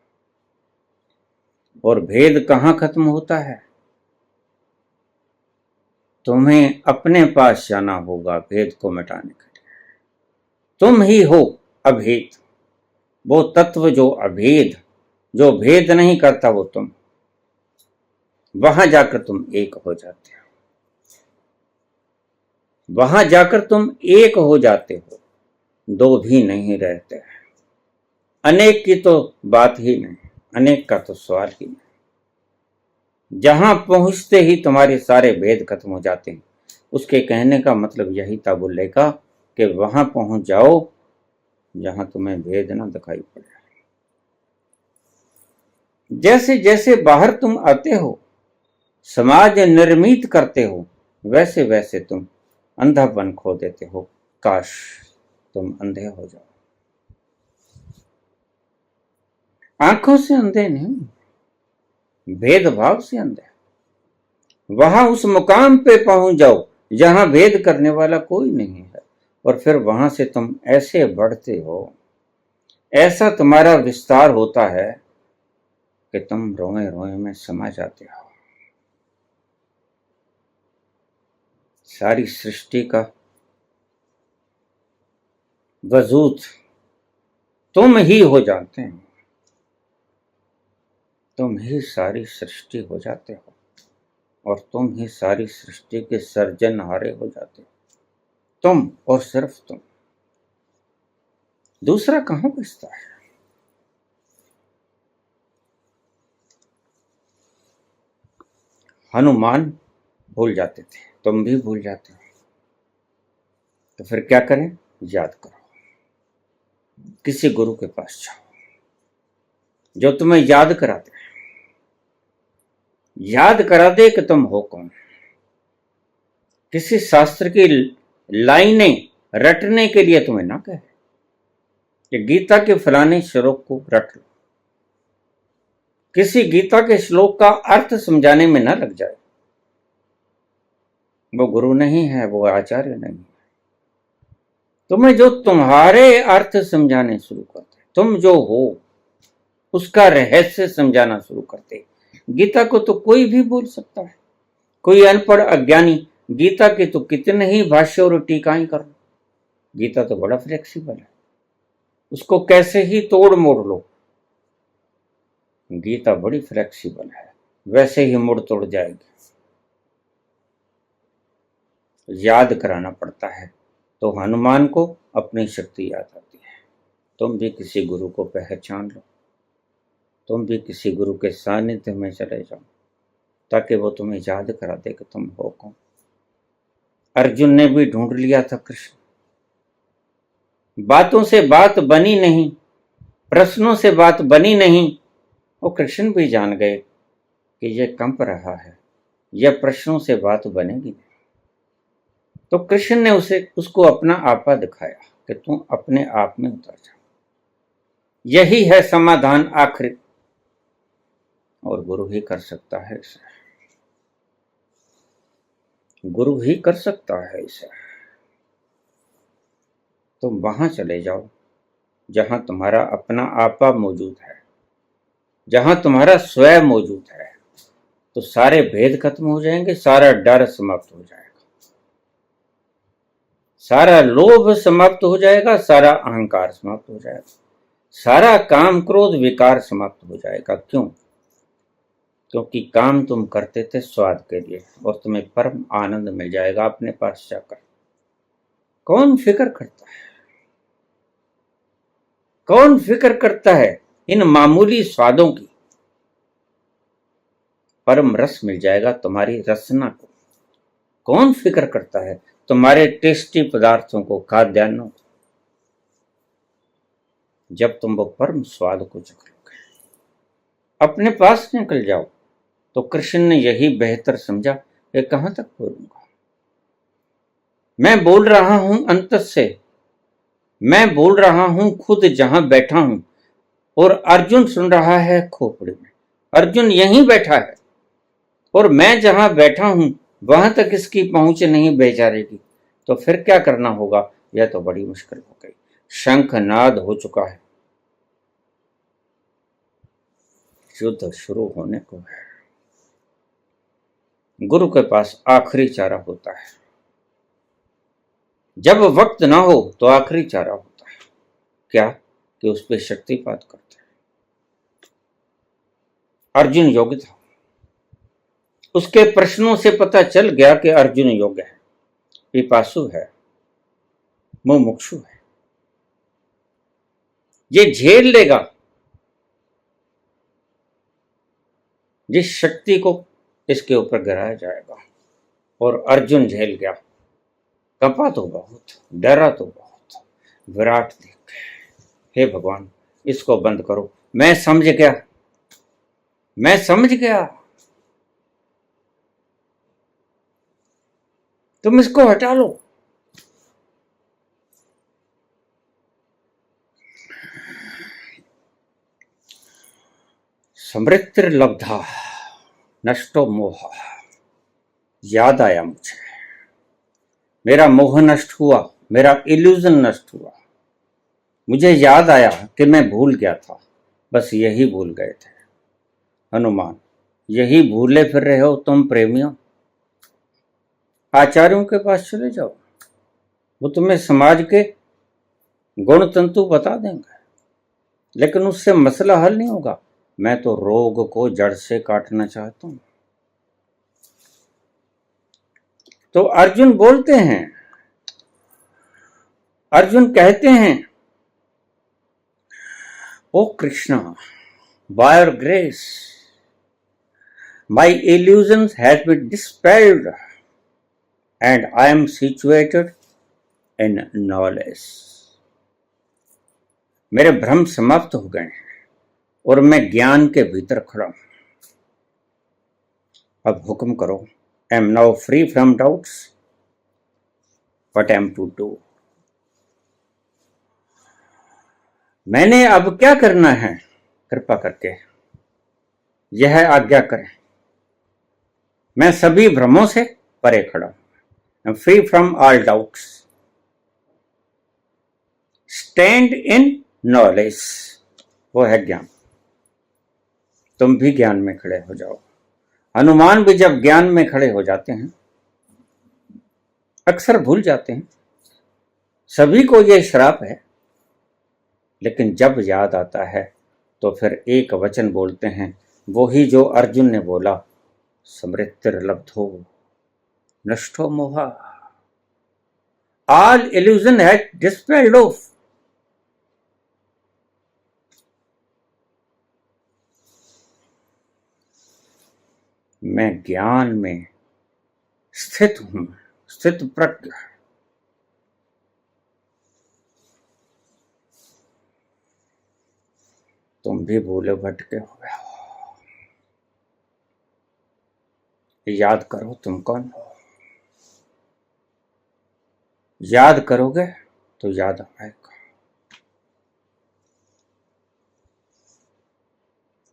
और भेद कहां खत्म होता है? तुम्हें अपने पास जाना होगा भेद को मिटाने के लिए। तुम ही हो अभेद, वो तत्व जो अभेद, जो भेद नहीं करता, वो तुम। वहां जाकर तुम एक हो जाते हो। वहां जाकर तुम एक हो जाते हो, दो भी नहीं रहते। अनेक की तो बात ही नहीं, अनेक का तो सवाल ही नहीं। जहां पहुंचते ही तुम्हारे सारे भेद खत्म हो जाते हैं। उसके कहने का मतलब यही था बुल्ले का कि वहां पहुंच जाओ जहां तुम्हें भेद ना दिखाई पड़े। जैसे जैसे बाहर तुम आते हो, समाज निर्मित करते हो, वैसे वैसे तुम अंधापन खो देते हो। काश तुम अंधे हो जाओ। आंखों से अंधे नहीं, भेदभाव से अंधे। वहां उस मुकाम पे पहुंच जाओ जहां भेद करने वाला कोई नहीं है, और फिर वहां से तुम ऐसे बढ़ते हो, ऐसा तुम्हारा विस्तार होता है कि तुम रोए रोए में समा जाते हो। सारी सृष्टि का वजूद तुम ही हो जाते हैं। तुम ही सारी सृष्टि हो जाते हो और तुम ही सारी सृष्टि के सर्जनहारे हो जाते हो। तुम और सिर्फ तुम, दूसरा कहां बचता है? हनुमान भूल जाते थे, तुम भी भूल जाते हो। तो फिर क्या करें? याद करो। किसी गुरु के पास जाओ जो तुम्हें याद करा दे, याद करा दे कि तुम हो कौन। किसी शास्त्र की लाइनें रटने के लिए तुम्हें ना कहे कि गीता के फलाने श्लोक को रट लो। किसी गीता के श्लोक का अर्थ समझाने में ना लग जाए। वो गुरु नहीं है, वो आचार्य नहीं है। तुम्हें जो तुम्हारे अर्थ समझाने शुरू करते, तुम जो हो उसका रहस्य समझाना शुरू करते। गीता को तो कोई भी बोल सकता है। कोई अनपढ़ अज्ञानी गीता के तो कितने ही भाष्य और टीकाएं कर लो, गीता तो बड़ा फ्लेक्सिबल है, उसको कैसे ही तोड़ मोड़ लो, गीता बड़ी फ्लेक्सिबल है, वैसे ही मुड़ तोड़ जाएगी। याद कराना पड़ता है तो हनुमान को अपनी शक्ति याद आती है। तुम भी किसी गुरु को पहचान लो, तुम भी किसी गुरु के सानिध्य में चले जाओ, ताकि वो तुम्हें याद करा दे कि तुम हो कौन। अर्जुन ने भी ढूंढ लिया था कृष्ण, बातों से बात बनी नहीं, प्रश्नों से बात बनी नहीं, वो कृष्ण भी जान गए कि ये कंप रहा है, यह प्रश्नों से बात बनेगी नहीं। तो कृष्ण ने उसको अपना आपा दिखाया कि तुम अपने आप में उतर जाओ, यही है समाधान आखिरी, और गुरु ही कर सकता है इसे, गुरु ही कर सकता है इसे। तुम वहां चले जाओ जहां तुम्हारा अपना आपा मौजूद है, जहां तुम्हारा स्वयं मौजूद है, तो सारे भेद खत्म हो जाएंगे, सारा डर समाप्त हो जाएगा, सारा लोभ समाप्त हो जाएगा, सारा अहंकार समाप्त हो जाएगा, सारा काम क्रोध विकार समाप्त हो जाएगा। क्यों? क्योंकि काम तुम करते थे स्वाद के लिए, और तुम्हें परम आनंद मिल जाएगा अपने पास जाकर। कौन फिक्र करता है, कौन फिक्र करता है इन मामूली स्वादों की? परम रस मिल जाएगा तुम्हारी रसना को। कौन फिक्र करता है तुम्हारे टेस्टी पदार्थों को, खाद्यान्नों को? जब तुम वो परम स्वाद को चख लोगे, अपने पास निकल जाओ। तो कृष्ण ने यही बेहतर समझा कि कहां तक बोलूंगा, मैं बोल रहा हूं अंत से, मैं बोल रहा हूं खुद जहां बैठा हूं, और अर्जुन सुन रहा है खोपड़ी में। अर्जुन यहीं बैठा है, और मैं जहां बैठा हूं वहां तक इसकी पहुंच नहीं बेचारे की। तो फिर क्या करना होगा? यह तो बड़ी मुश्किल हो गई। शंखनाद हो चुका है, युद्ध शुरू होने को है। गुरु के पास आखिरी चारा होता है, जब वक्त ना हो तो आखिरी चारा होता है। क्या? कि उस पर शक्तिपात करते हैं। अर्जुन योग्य था, उसके प्रश्नों से पता चल गया कि अर्जुन योग्य है, पिपासु है, मुमुक्षु है, ये झेल लेगा जिस शक्ति को इसके ऊपर गिराया जाएगा। और अर्जुन झेल गया, कपा तो बहुत, डरा तो बहुत। विराट देख, हे भगवान इसको बंद करो, मैं समझ गया, मैं समझ गया, तुम इसको हटा लो। समृत्तिर्लब्धा नष्टो मोह। याद आया मुझे, मेरा मोह नष्ट हुआ, मेरा इल्यूजन नष्ट हुआ। मुझे याद आया कि मैं भूल गया था, बस यही भूल गए थे। हनुमान, यही भूले फिर रहे हो तुम प्रेमियों। आचार्यों के पास चले जाओ, वो तुम्हें समाज के गुण तंतु बता देंगे, लेकिन उससे मसला हल नहीं होगा। मैं तो रोग को जड़ से काटना चाहता हूं। तो अर्जुन बोलते हैं, अर्जुन कहते हैं, ओ Krishna, by your grace my illusions has been dispelled and I am situated in knowledge। मेरे भ्रम समाप्त हो गए हैं और मैं ज्ञान के भीतर खड़ा हूं। अब हुक्म करो, I am now free from doubts, what I am to do। मैंने अब क्या करना है, कृपा करके यह आज्ञा करें। मैं सभी भ्रमों से परे खड़ा हूं, I am free from all doubts, stand in knowledge। वो है ज्ञान। तुम भी ज्ञान में खड़े हो जाओ। हनुमान भी जब ज्ञान में खड़े हो जाते हैं, अक्सर भूल जाते हैं सभी को ये श्राप है, लेकिन जब याद आता है तो फिर एक वचन बोलते हैं, वो ही जो अर्जुन ने बोला, समृद्धिर्लब्धो नष्टो मोहा, ऑल इल्यूजन हैज डिस्पेल्ड ऑफ। मैं ज्ञान में स्थित हूं, स्थित प्रज्ञ। तुम भी भूले भटके हुए हो, याद करो तुम कौन हो। याद करोगे तो याद आएगा,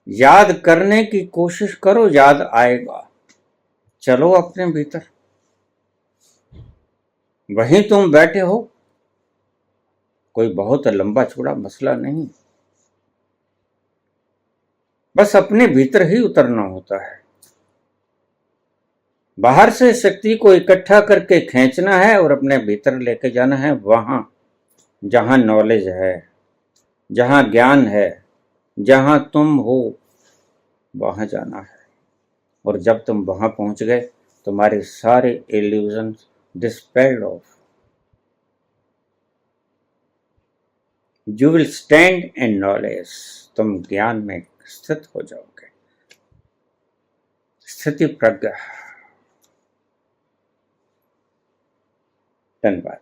याद करने की कोशिश करो, याद आएगा। चलो अपने भीतर, वहीं तुम बैठे हो, कोई बहुत लंबा चौड़ा मसला नहीं, बस अपने भीतर ही उतरना होता है। बाहर से शक्ति को इकट्ठा करके खींचना है और अपने भीतर लेके जाना है, वहां जहां नॉलेज है, जहां ज्ञान है, जहां तुम हो, वहां जाना है। और जब तुम वहां पहुंच गए, तुम्हारे सारे illusion dispelled off, you will stand in knowledge. तुम ज्ञान में स्थित हो जाओगे, स्थिति प्रज्ञा। धन्यवाद।